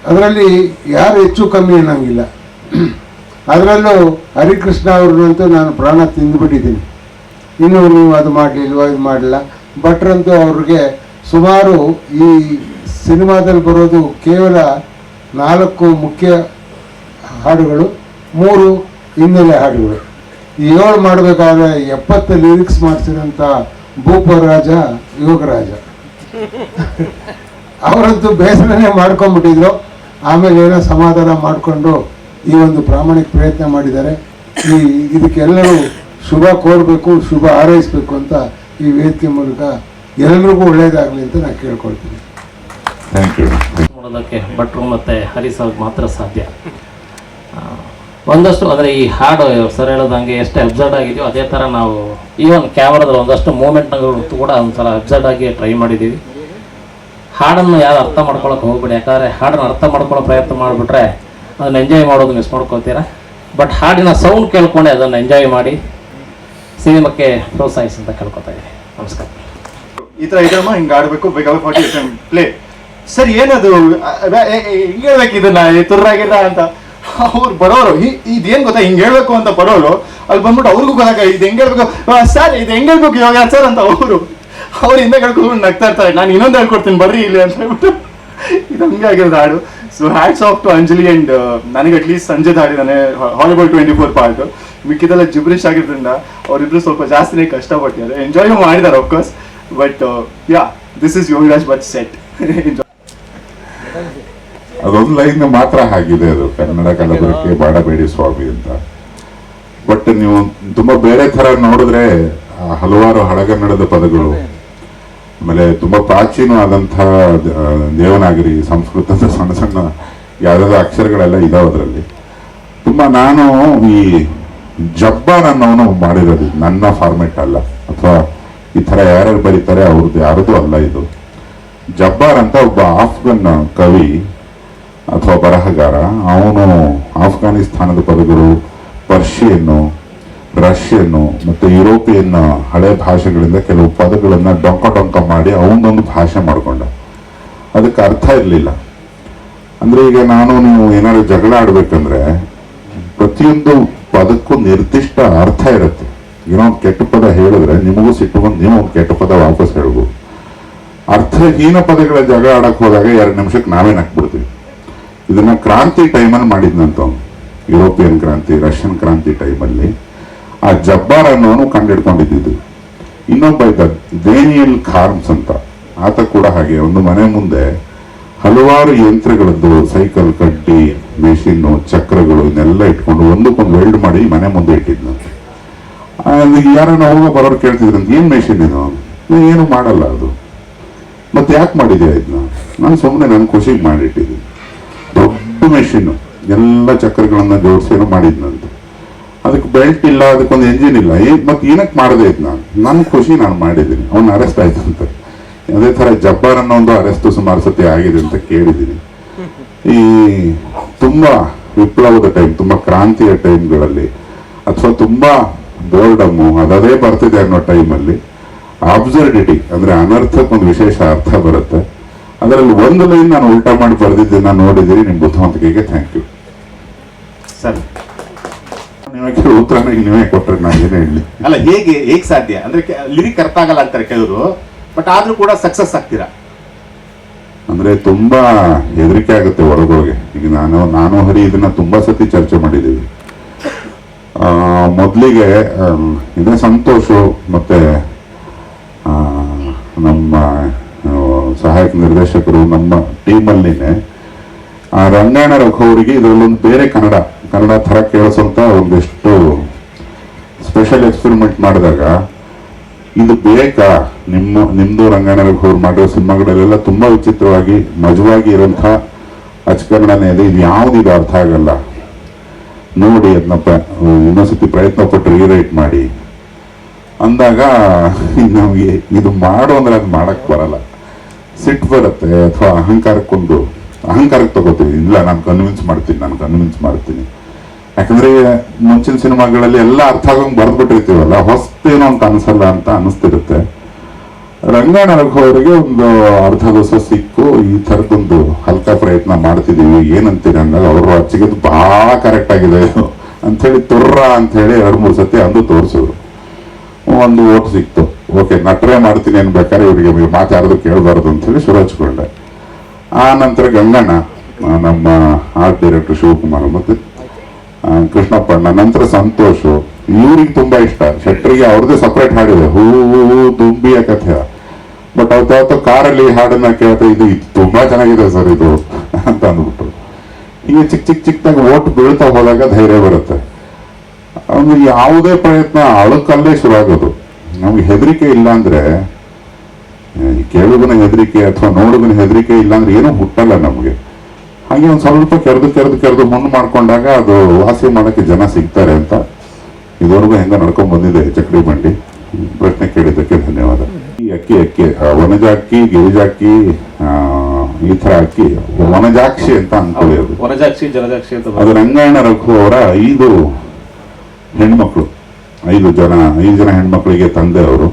E: ಅದರಲ್ಲಿ ಯಾರು ಹೆಚ್ಚು ಕಮ್ಮಿ ಅನ್ನೋಂಗಿಲ್ಲ. ಅದರಲ್ಲೂ ಹರಿಕೃಷ್ಣ ಅವ್ರನ್ನಂತೂ ನಾನು ಪ್ರಾಣ ತಿಂದುಬಿಟ್ಟಿದ್ದೀನಿ. ಇನ್ನೂ ನೀವು ಅದು ಮಾಡಲಿಲ್ವ ಇದು ಮಾಡಲಿಲ್ಲ. ಭಟ್ರಂತೂ ಅವ್ರಿಗೆ ಸುಮಾರು ಈ ಸಿನಿಮಾದಲ್ಲಿ ಬರೋದು ಕೇವಲ 4 ಮುಖ್ಯ ಹಾಡುಗಳು, 3 ಹಿನ್ನೆಲೆ ಹಾಡುಗಳು. ಈ 7 ಮಾಡಬೇಕಾದ್ರೆ 70 ಲಿರಿಕ್ಸ್ ಮಾಡಿಸಿರೋಂಥ ಭೂಪರಾಜ ಯೋಗರಾಜ ಅವರಂತೂ ಬೇಸರನೇ ಮಾಡ್ಕೊಂಡ್ಬಿಟ್ಟಿದ್ರು. ಆಮೇಲೆ ಏನೋ ಸಮಾಧಾನ ಮಾಡಿಕೊಂಡು ಈ ಒಂದು ಪ್ರಾಮಾಣಿಕ ಪ್ರಯತ್ನ ಮಾಡಿದ್ದಾರೆ. ಇದಕ್ಕೆಲ್ಲರೂ ಶುಭ ಕೋರಬೇಕು, ಶುಭ ಹಾರೈಸಬೇಕು ಅಂತ ಈ ವೇದಿಕೆ ಮೂಲಕ ಎಲ್ಲರಿಗೂ ಒಳ್ಳೆಯದಾಗಲಿ ಅಂತ ನಾನು ಕೇಳ್ಕೊಳ್ತೀನಿ.
B: Thank you.
H: ಮಾಡೋದಕ್ಕೆ ಭಟ್ರು ಮತ್ತು ಹರೀಶ್ ಅವ್ರಿಗೆ ಮಾತ್ರ ಸಾಧ್ಯ. ಒಂದಷ್ಟು ಅಂದರೆ ಈ ಹಾಡು ಸರ್ ಹೇಳೋದಂಗೆ ಎಷ್ಟು ಅಬ್ಸರ್ಡ್ ಆಗಿದೆಯೋ ಅದೇ ಥರ ನಾವು ಈವನ್ ಕ್ಯಾಮ್ರಾದಲ್ಲಿ ಒಂದಷ್ಟು ಮೂಮೆಂಟ್ಗಳು ಕೂಡ ಒಂದ್ಸಲ ಅಬ್ಸರ್ಡ್ ಆಗಿ ಟ್ರೈ ಮಾಡಿದ್ದೀವಿ. ಹಾಡನ್ನು ಯಾರು ಅರ್ಥ ಮಾಡ್ಕೊಳಕ್ಕೆ ಹೋಗ್ಬೇಡಿ, ಯಾಕಂದರೆ ಹಾಡನ್ನು ಅರ್ಥ ಮಾಡ್ಕೊಳ್ಳೋ ಪ್ರಯತ್ನ ಮಾಡಿಬಿಟ್ರೆ ಅದನ್ನು ಎಂಜಾಯ್ ಮಾಡೋದು ಮಿಸ್ ಮಾಡ್ಕೊತೀರ. ಬಟ್ ಹಾಡಿನ ಸೌಂಡ್ ಕೇಳ್ಕೊಂಡೆ ಅದನ್ನು ಎಂಜಾಯ್ ಮಾಡಿ ಸಿನಿಮಾಕ್ಕೆ ಪ್ರೋತ್ಸಾಹಿಸಿ ಅಂತ ಕೇಳ್ಕೊತಾ ಇದ್ದೀನಿ. ನಮಸ್ಕಾರ.
G: ಈ ಥರ ಇದಮ್ಮ ಹಿಂಗೆ ಆಡಬೇಕು, ಬೇಕಾದ್ರೆ 40 ಪ್ಲೇ. ಸರ್ ಏನದು ಹಿಂಗೆ ಹೇಳ್ಬೇಕು ಇದನ್ನ ತುರ್ರಾಗಿಲ್ಲ ಅಂತ ಅವ್ರು ಬರೋರು ಇದೇನು ಗೊತ್ತಾ ಹಿಂಗೆ ಹೇಳ್ಬೇಕು ಅಂತ ಬರೋರು ಅಲ್ಲಿ ಬಂದ್ಬಿಟ್ಟು ಅವ್ರಿಗೂ ಗೊತ್ತಾಗ ಇದು ಹೆಂಗೆ ಹೇಳ್ಬೇಕು ಸರ್, ಇದು ಹೆಂಗೆ ಹೇಳ್ಬೇಕು ಇವಾಗ ಸರ್ ಅಂತ ಅವ್ರು ಹಿಂದೆ ಹೇಳ್ಕೊಂಡು ನಗ್ತಾ ಇರ್ತಾರೆ. ನಾನು ಇನ್ನೊಂದು ಹೇಳ್ಕೊಡ್ತೀನಿ ಬರ್ರಿ ಇಲ್ಲಿ ಅಂತ ಹೇಳ್ಬಿಟ್ಟು ಇದು ಹಂಗೆ ಆಗಿರೋದು ಹಾಡು. So hats off to Anjali and ನನಗೆ ಅಟ್ಲೀಸ್ಟ್ ಸಂಜೆದ್ ಹಾಡಿದಾನೆ ಹಾಲಿವುಡ್ 24 ಪಾರ್ಟ್. ಮಿಕ್ಕಿದೆಲ್ಲ ಜಿಬ್ರಿಷ್ ಆಗಿರೋದ್ರಿಂದ ಅವರಿಬ್ರು ಸ್ವಲ್ಪ ಜಾಸ್ತಿನೇ ಕಷ್ಟಪಟ್ಟಿದ್ದಾರೆ. ಎಂಜಾಯ್ ಮಾಡಿದ್ದಾರೆ of course. But yeah, this is Yogiraj Bhat set.
B: ಅದೊಂದು ಲೈನ್ ಮಾತ್ರ ಆಗಿದೆ, ಅದು ಕನ್ನಡ ಕಲಬೆರಕೆ ಬಾಡಬೇಡಿ ಸ್ವಾಮಿ ಅಂತ. ಬಟ್ ನೀವು ತುಂಬಾ ಬೇರೆ ತರ ನೋಡಿದ್ರೆ ಹಲವಾರು ಹಳಗನ್ನಡದ ಪದಗಳು, ಆಮೇಲೆ ತುಂಬಾ ಪ್ರಾಚೀನವಾದಂತಹ ದೇವನಾಗರಿ ಸಂಸ್ಕೃತದ ಸಣ್ಣ ಸಣ್ಣ ಯಾವ್ದಾದ್ರು ಅಕ್ಷರಗಳೆಲ್ಲ ಇದಾವೆ ಅದರಲ್ಲಿ. ತುಂಬಾ ನಾನು ಈ ಜಬ್ಬಾರ್ ಅನ್ನೋನು ಮಾಡಿರೋದು ನನ್ನ ಫಾರ್ಮೆಟ್ ಅಲ್ಲ, ಅಥವಾ ಈ ತರ ಯಾರ್ಯಾರು ಬರೀತಾರೆ ಅವ್ರದ್ದು ಯಾರದು ಅಲ್ಲ. ಇದು ಜಬ್ಬಾರ್ ಅಂತ ಒಬ್ಬ ಆಫ್ಘನ್ ಕವಿ ಅಥವಾ ಬರಹಗಾರ. ಅವನು ಆಫ್ಘಾನಿಸ್ತಾನದ ಪದಗಳು, ಪರ್ಷಿಯನ್ನು, ರಷ್ಯನ್ನು ಮತ್ತು ಯುರೋಪಿಯನ್ ಹಳೆ ಭಾಷೆಗಳಿಂದ ಕೆಲವು ಪದಗಳನ್ನ ಡೊಂಕ ಮಾಡಿ ಅವನದೊಂದು ಭಾಷೆ ಮಾಡ್ಕೊಂಡ. ಅದಕ್ಕೆ ಅರ್ಥ ಇರಲಿಲ್ಲ. ಅಂದ್ರೆ ಈಗ ನೀವು ಏನಾದ್ರು ಜಗಳ ಆಡ್ಬೇಕಂದ್ರೆ ಪ್ರತಿಯೊಂದು ಪದಕ್ಕೂ ನಿರ್ದಿಷ್ಟ ಅರ್ಥ ಇರುತ್ತೆ. ಏನೋ ಒಂದು ಕೆಟ್ಟ ಪದ ಹೇಳಿದ್ರೆ ನಿಮಗೂ ಸಿಟ್ಟು ಬಂದು ನೀವು ಒಂದು ಕೆಟ್ಟ ಪದ ವಾಪಸ್ ಹೇಳ್ಬೋದು. ಅರ್ಥಹೀನ ಪದಗಳ ಜಗಳ ಆಡಕ್ ಹೋದಾಗ 2 ನಿಮಿಷಕ್ಕೆ ನಾವೇ ನಕ್ಬಿಡ್ತೀವಿ. ಇದನ್ನ ಕ್ರಾಂತಿ ಟೈಮಲ್ಲಿ ಮಾಡಿದ್ನಂತ, ಯುರೋಪಿಯನ್ ಕ್ರಾಂತಿ, ರಷ್ಯನ್ ಕ್ರಾಂತಿ ಟೈಮಲ್ಲಿ ಆ ಜಬ್ಬಾರ್ ಅನ್ನೋನು ಕಂಡಿಡ್ಕೊಂಡಿದ್ದು. ಇನ್ನೊಬ್ಬ ಇದ್ದ ಡೇನಿಯಲ್ ಖಾರ್ಮ್ಸ್ ಅಂತ, ಆತ ಕೂಡ ಹಾಗೆ ಒಂದು ಮನೆ ಮುಂದೆ ಹಲವಾರು ಯಂತ್ರಗಳದ್ದು, ಸೈಕಲ್, ಕಡ್ಡಿ, ಮೆಷಿನ್ನು, ಚಕ್ರಗಳು ಇದನ್ನೆಲ್ಲ ಇಟ್ಕೊಂಡು ಒಂದಕ್ಕೊಂದು ವೆಲ್ಡ್ ಮಾಡಿ ಮನೆ ಮುಂದೆ ಇಟ್ಟಿದ್ನಂತೆ. ಯಾರನ್ನ ಹೋಗೋ ಬರೋರು ಕೇಳ್ತಿದ್ರಂತ, ಏನ್ ಮೆಷಿನ್ ಇದು? ಏನು ಮಾಡಲ್ಲ ಅದು. ಮತ್ತೆ ಯಾಕೆ ಮಾಡಿದ್ಯಾ ಇದನ್ನ? ನಾನು ಸುಮ್ಮನೆ ನನ್ನ ಖುಷಿಗೆ ಮಾಡಿಟ್ಟಿದ್ದೀನಿ. ದೊಡ್ಡ ಮೆಷಿನ್, ಎಲ್ಲ ಚಕ್ರಗಳನ್ನ ಜೋಡಿಸಿ ಏನೋ ಮಾಡಿದ್ನಂತೆ. ಅದಕ್ಕೆ ಬೆಲ್ಟ್ ಇಲ್ಲ, ಅದಕ್ಕೊಂದು ಎಂಜಿನ್ ಇಲ್ಲ. ಮತ್ತೆ ಏನಕ್ಕೆ ಮಾಡದೆ ಇದ್ನ? ನನ್ನ ಖುಷಿ ನಾನು ಮಾಡಿದ್ದೀನಿ. ಅವನು ಅರೆಸ್ಟ್ ಆಯ್ತಂತೆ. ಅದೇ ತರ ಜಬ್ಬಾರ್ ಅನ್ನೋ ಒಂದು ಅರೆಸ್ಟ್ ಸುಮಾರು ಸತಿ ಆಗಿದೆ ಅಂತ ಕೇಳಿದ್ದೀನಿ. ಈ ತುಂಬಾ ವಿಪ್ಲವದ ಟೈಮ್, ತುಂಬಾ ಕ್ರಾಂತಿಯ ಟೈಮ್ಗಳಲ್ಲಿ, ಅಥವಾ ತುಂಬಾ ಬೋರ್ಡಮ್ಮು ಅದೇ ಬರ್ತಿದೆ ಅನ್ನೋ ಟೈಮಲ್ಲಿ ಅಬ್ಸರ್ಡಿಟಿ ಅಂದ್ರೆ ಅನರ್ಥಕ್ಕೊಂದು ವಿಶೇಷ ಅರ್ಥ ಬರುತ್ತೆ. ಅದರಲ್ಲಿ ಒಂದು ಲೈನ್ ನಾನು ಉಲ್ಟಾ ಮಾಡಿ ಬರೆದಿದ್ದನ್ನ ನೋಡಿದಿರಿ. ನಿಮ್ ಬುದ್ಧಿವಂತಿಕೆಗೆ ಥ್ಯಾಂಕ್ ಯು
G: ಸರ್.
B: ನಿಮಗೆ ಉತ್ತರನ ನೀವೇ ಕೊಟ್ರೆ ನಾನು ಏನೇ ಹೇಳಿ.
G: ಅಲ್ಲ, ಹೇಗೆ ಸಾಧ್ಯ ಅಂದ್ರೆ ಲಿರಿಕ್ ಅರ್ಥ ಆಗಲ್ಲ ಅಂತಾರೆ ಕೆಲವರು, ಬಟ್ ಆದ್ರೂ ಕೂಡ ಸಕ್ಸಸ್ ಆಗ್ತೀರಾ?
B: ಅಂದ್ರೆ ತುಂಬಾ ಹೆದರಿಕೆ ಆಗುತ್ತೆ ಒಳಗೊಳಗೆ. ಈಗ ನಾನು ಹರಿ ಇದನ್ನ ತುಂಬಾ ಸತಿ ಚರ್ಚೆ ಮಾಡಿದ್ದೀವಿ. ಮೊದಲಿಗೆ ಇದೇ ಸಂತೋಷು ಮತ್ತೆ ನಮ್ಮ ಸಹಾಯಕ ನಿರ್ದೇಶಕರು ನಮ್ಮ ಟೀಮಲ್ಲಿನೇ ರಂಗಾಯಣ ರಘುವರಿಗೆ ಇದರಲ್ಲೊಂದು ಬೇರೆ ಕನ್ನಡ ಥರ ಕೇಳಿಸೋಂಥ ಒಂದಿಷ್ಟು ಸ್ಪೆಷಲ್ ಎಕ್ಸ್ಪೆರಿಮೆಂಟ್ ಮಾಡಿದಾಗ, ಇದು ಬೇಕಾ ನಿಮ್ದು ರಂಗಾಯಣ ರಘುವರು ಮಾಡಿರೋ ಸಿನಿಮಾಗಳಲ್ಲೆಲ್ಲ ತುಂಬಾ ವಿಚಿತ್ರವಾಗಿ ಮಜವಾಗಿ ಇರೋಂಥ ಅಚ್ಚಕನ್ನಡನೇ ಇದೆ, ಇದು ಯಾವ್ದು ಅರ್ಥ ಆಗಲ್ಲ, ನೋಡಿ ಅದನ್ನ ಇನ್ನೊಂದ್ಸತಿ ಪ್ರಯತ್ನ ಪಟ್ಟು ರೀರೈಟ್ ಮಾಡಿ ಅಂದಾಗ ನಮಗೆ ಇದು ಮಾಡು ಅಂದ್ರೆ ಅದು ಮಾಡಕ್ ಬರಲ್ಲ. ಸಿಟ್ಟು ಬರುತ್ತೆ, ಅಥವಾ ಅಹಂಕಾರಕ್ಕೆ ತಗೋತೀವಿ. ಇಲ್ಲ, ನಾನು ಕನ್ವಿನ್ಸ್ ಮಾಡ್ತೀನಿ. ಯಾಕಂದ್ರೆ ಮುಂಚಿನ ಸಿನಿಮಾಗಳಲ್ಲಿ ಎಲ್ಲ ಅರ್ಥ ಆಗಂಗ್ ಬರ್ದ್ಬಿಟ್ಟಿರ್ತೀವಲ್ಲ, ಹೊಸ್ತೇನೋ ಅಂತ ಅನ್ಸಲ್ಲ ಅಂತ ಅನಿಸ್ತಿರುತ್ತೆ. ರಂಗಣ್ಣ ರಘು ಅವರಿಗೆ ಒಂದು ಅರ್ಧ ದಿವಸ ಸಿಕ್ಕು ಈ ಥರದೊಂದು ಹಲ್ಕ ಪ್ರಯತ್ನ ಮಾಡ್ತಿದೀವಿ ಏನಂತೀರಿ ಅಂದಾಗ ಅವರು ಅಚ್ಚಿಗೆ ಬಹಳ ಕರೆಕ್ಟ್ ಆಗಿದೆ ಅಂಥೇಳಿ ತುರ್ರ ಅಂಥೇಳಿ 2-3 ಸತಿ ಅಂದು ತೋರಿಸಿದ್ರು. ಒಂದು ಓಟ್ ಸಿಕ್ತು. ಓಕೆ ನಟರೇ ಮಾಡ್ತೀನಿ ಅನ್ಬೇಕಾದ್ರೆ ಇವರಿಗೆ ಮಾತಾಡೋದು ಕೇಳಬಾರ್ದು ಅಂಥೇಳಿ ಶುರು ಹಚ್ಕೊಂಡೆ. ಆ ನಂತರ ಗಂಗಣ್ಣ, ನಮ್ಮ ಆರ್ಟ್ ಡೈರೆಕ್ಟರ್ ಶಿವಕುಮಾರ್ ಮತ್ತೆ ಕೃಷ್ಣಪ್ಪಣ್ಣ, ನಂತರ ಸಂತೋಷ್, ಇವ್ರಿಗೆ ತುಂಬಾ ಇಷ್ಟ. ಶೆಟ್ಟರಿಗೆ ಅವ್ರದ್ದೇ ಸಪ್ರೇಟ್ ಹಾಡಿದೆ, ಹೂವು ದುಂಬಿಯ ಕಥೆ. ಬಟ್ ಅವತ್ತು ಕಾರಲ್ಲಿ ಹಾಡನ್ನ ಕೇಳ್ತಾ ಇದು ತುಂಬಾ ಚೆನ್ನಾಗಿದೆ ಸರ್ ಇದು ಅಂತ ಅಂದ್ಬಿಟ್ರು. ಹೀಗೆ ಚಿಕ್ಕದಾಗಿ ಓಟ್ ಬೀಳ್ತಾ ಹೋದಾಗ ಧೈರ್ಯ ಬರುತ್ತೆ. ಅಂದ್ರೆ ಯಾವುದೇ ಪ್ರಯತ್ನ ಅಳುಕಲ್ಲೇ ಶುರು ಆಗೋದು. ನಮ್ಗೆ ಹೆದರಿಕೆ ಇಲ್ಲ ಅಂದ್ರೆ, ಕೇಳುಗನ ಹೆದರಿಕೆ ಅಥವಾ ನೋಡುಗನ ಹೆದರಿಕೆ ಇಲ್ಲ ಅಂದ್ರೆ ಏನೂ ಹುಟ್ಟಲ್ಲ ನಮ್ಗೆ. ಹಾಗೆ ಒಂದು ಸ್ವಲ್ಪ ಕೆರೆದು ಮುಂದೆ ಮಾಡ್ಕೊಂಡಾಗ ಅದು ವಾಸಿ ಮಾಡಕ್ಕೆ ಜನ ಸಿಗ್ತಾರೆ ಅಂತ ಇದುವರೆಗೂ ಹೆಂಗ ನಡ್ಕೊಂಡ್ ಬಂದಿದೆ ಚಕ್ರಿ ಬಂಡಿ. ಪ್ರಶ್ನೆ ಕೇಳಿದ್ದಕ್ಕೆ ಧನ್ಯವಾದ. ಈ ಅಕ್ಕಿ ವನಜ ಅಕ್ಕಿ, ಗಿರಿಜ ಅಕ್ಕಿ, ಈ ತರ ಅಕ್ಕಿ ವನಜಾಕ್ಷಿ ಅಂತ ಅನ್ಕೊಳ್ಳಿ. ಅದು
A: ವನಜಾಕ್ಷಿ, ಜಲಜಾಕ್ಷಿ ಅಂತ
B: ಅದು ರಂಗಾಯಣ ರಘು ಅವರ 5 ಹೆಣ್ಮಕ್ಳು, 5 ಜನ ಹೆಣ್ಮಕ್ಳಿಗೆ ತಂದೆ ಅವರು.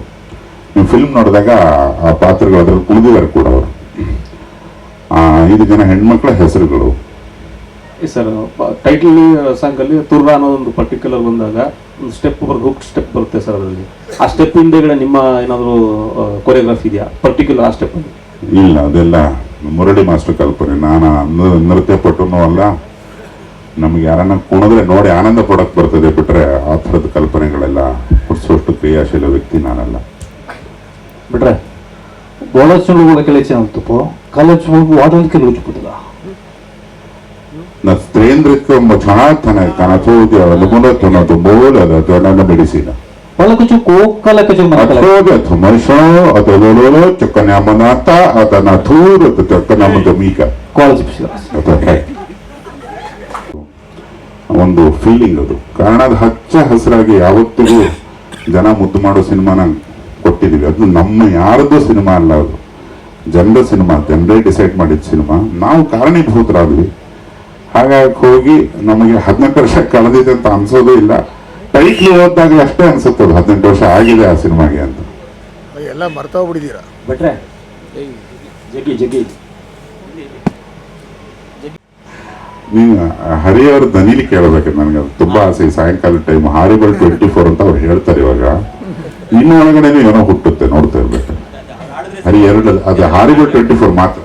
B: ನೀವು ಫಿಲ್ಮ್ ನೋಡಿದಾಗ ಆ ಪಾತ್ರಗಳು ಅದ್ರಲ್ಲಿ ಕುಳಿದಿದ್ದಾರೆ ಕೂಡ ಅವರು. 5 ಜನ ಹೆಣ್ಮಕ್ಳ ಹೆಸರುಗಳು.
A: ಸರ್ ಟೈಟಲ್ ಸಾಂಗ್ ಅಲ್ಲಿ ತುರ್ರ ಅನ್ನೋದೊಂದು ಪರ್ಟಿಕ್ಯುಲರ್ ಬಂದಾಗ ಒಂದು ಸ್ಟೆಪ್ ಹುಕ್ ಸ್ಟೆಪ್ ಬರುತ್ತೆ ಸರ್. ಅದರಲ್ಲಿ ಆ ಸ್ಟೆಪ್ ಹಿಂದೆಗಡೆ ನಿಮ್ಮ ಏನಾದರೂ ಕೊರಿಯೋಗ್ರಫಿ ಇದೆಯಾ ಪರ್ಟಿಕ್ಯುಲರ್ ಆ ಸ್ಟೆಪ್?
B: ಇಲ್ಲ, ಅದೆಲ್ಲ ಮುರಳಿ ಮಾಸ್ಟರ್ ಕಲ್ಪನೆ. ನಾನು ನೃತ್ಯ ಪಟುನೂ ಅಲ್ಲ, ನಮ್ಗೆ ಯಾರನ್ನ ಕುಣಿದ್ರೆ ನೋಡಿ ಆನಂದ ಪಡೋಕೆ ಬರ್ತದೆ ಬಿಟ್ರೆ ಆ ಥರದ ಕಲ್ಪನೆಗಳೆಲ್ಲ ಹುಟ್ಟಿಸೋಷ್ಟು ಕ್ರಿಯಾಶೀಲ ವ್ಯಕ್ತಿ ನಾನಲ್ಲ.
I: ಬಿಟ್ರೆ ಬೋಳಚುಳುಗಳ ಅಂತು college ವಾಡಲಿಕ್ಕೆ ರುಚಿಪುದಿಲ್ಲ
B: na strendritko močatane kanatodi lumulotno to bolada to na medicina.
I: Palakachu kokalachu manakala.
B: Atode to maisho atololo chokanamanata atanathuru to chokanamadamika.
I: College pisilas.
B: Okay. ಒಂದು ಫೀಲಿಂಗ್ ಅದು. ಕನ್ನಡದ ಹಚ್ಚ ಹಸಿರಾಗಿ ಯಾವತ್ತಿಗೂ ಜನ ಮುದ್ದು ಮಾಡೋ ಸಿನಿಮಾನ ಕೊಟ್ಟಿದ್ದೀವಿ. ಅದು ನಮ್ಮ ಯಾರದ್ದು ಸಿನಿಮಾ ಅಲ್ಲ, ಅದು ಜನರ ಸಿನಿಮಾ, ಜನರೇ ಡಿಸೈಡ್ ಮಾಡಿದ ಸಿನಿಮಾ. ನಾವು ಕಾರಣೀಭೂತರಾದ್ವಿ. ಹಾಗಾಗಿ ಹೋಗಿ ನಮಗೆ 18 ವರ್ಷ ಕಳೆದಿದೆ ಅಂತ ಅನ್ಸೋದು ಇಲ್ಲ. ಟೈಟ್ಲಿ ಓದಿದಾಗ ಅಷ್ಟೇ ಅನ್ಸುತ್ತೆ 18 ವರ್ಷ ಆಗಿದೆ ಆ ಸಿನಿಮಾಗೆ ಅಂತ.
E: ಎಲ್ಲ ಮರ್ತೋಗ್ಬಿಟ್ಟಿದ್ದೀರಾ
I: ಬಿಟ್ರೆ ಜಗ್ಗಿ
B: ನೀವು ಹರಿಯವ್ರ ದನಿಲಿ ಕೇಳಬೇಕು. ನನಗೆ ಅದು ತುಂಬಾ ಆಸೆ. ಸಾಯಂಕಾಲ ಟೈಮ್ ಹಾರಿಬಲ್ 24 ಅಂತ ಅವ್ರು ಹೇಳ್ತಾರೆ. ಇವಾಗ ಇನ್ನು ಒಳಗಡೆನೂ ಏನೋ ಹುಟ್ಟುತ್ತೆ, ನೋಡ್ತಾ ಇರ್ಬೇಕು. ಹರಿ 2 ಅದು ಹಾರಿಬಲ್ 24 ಮಾತ್ರ.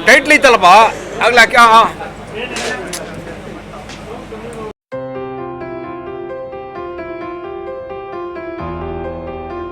J: ಟೈಟ್ಲ್ ಐತಲ್ಲಪ್ಪ ಆಗ್ಲಾಕ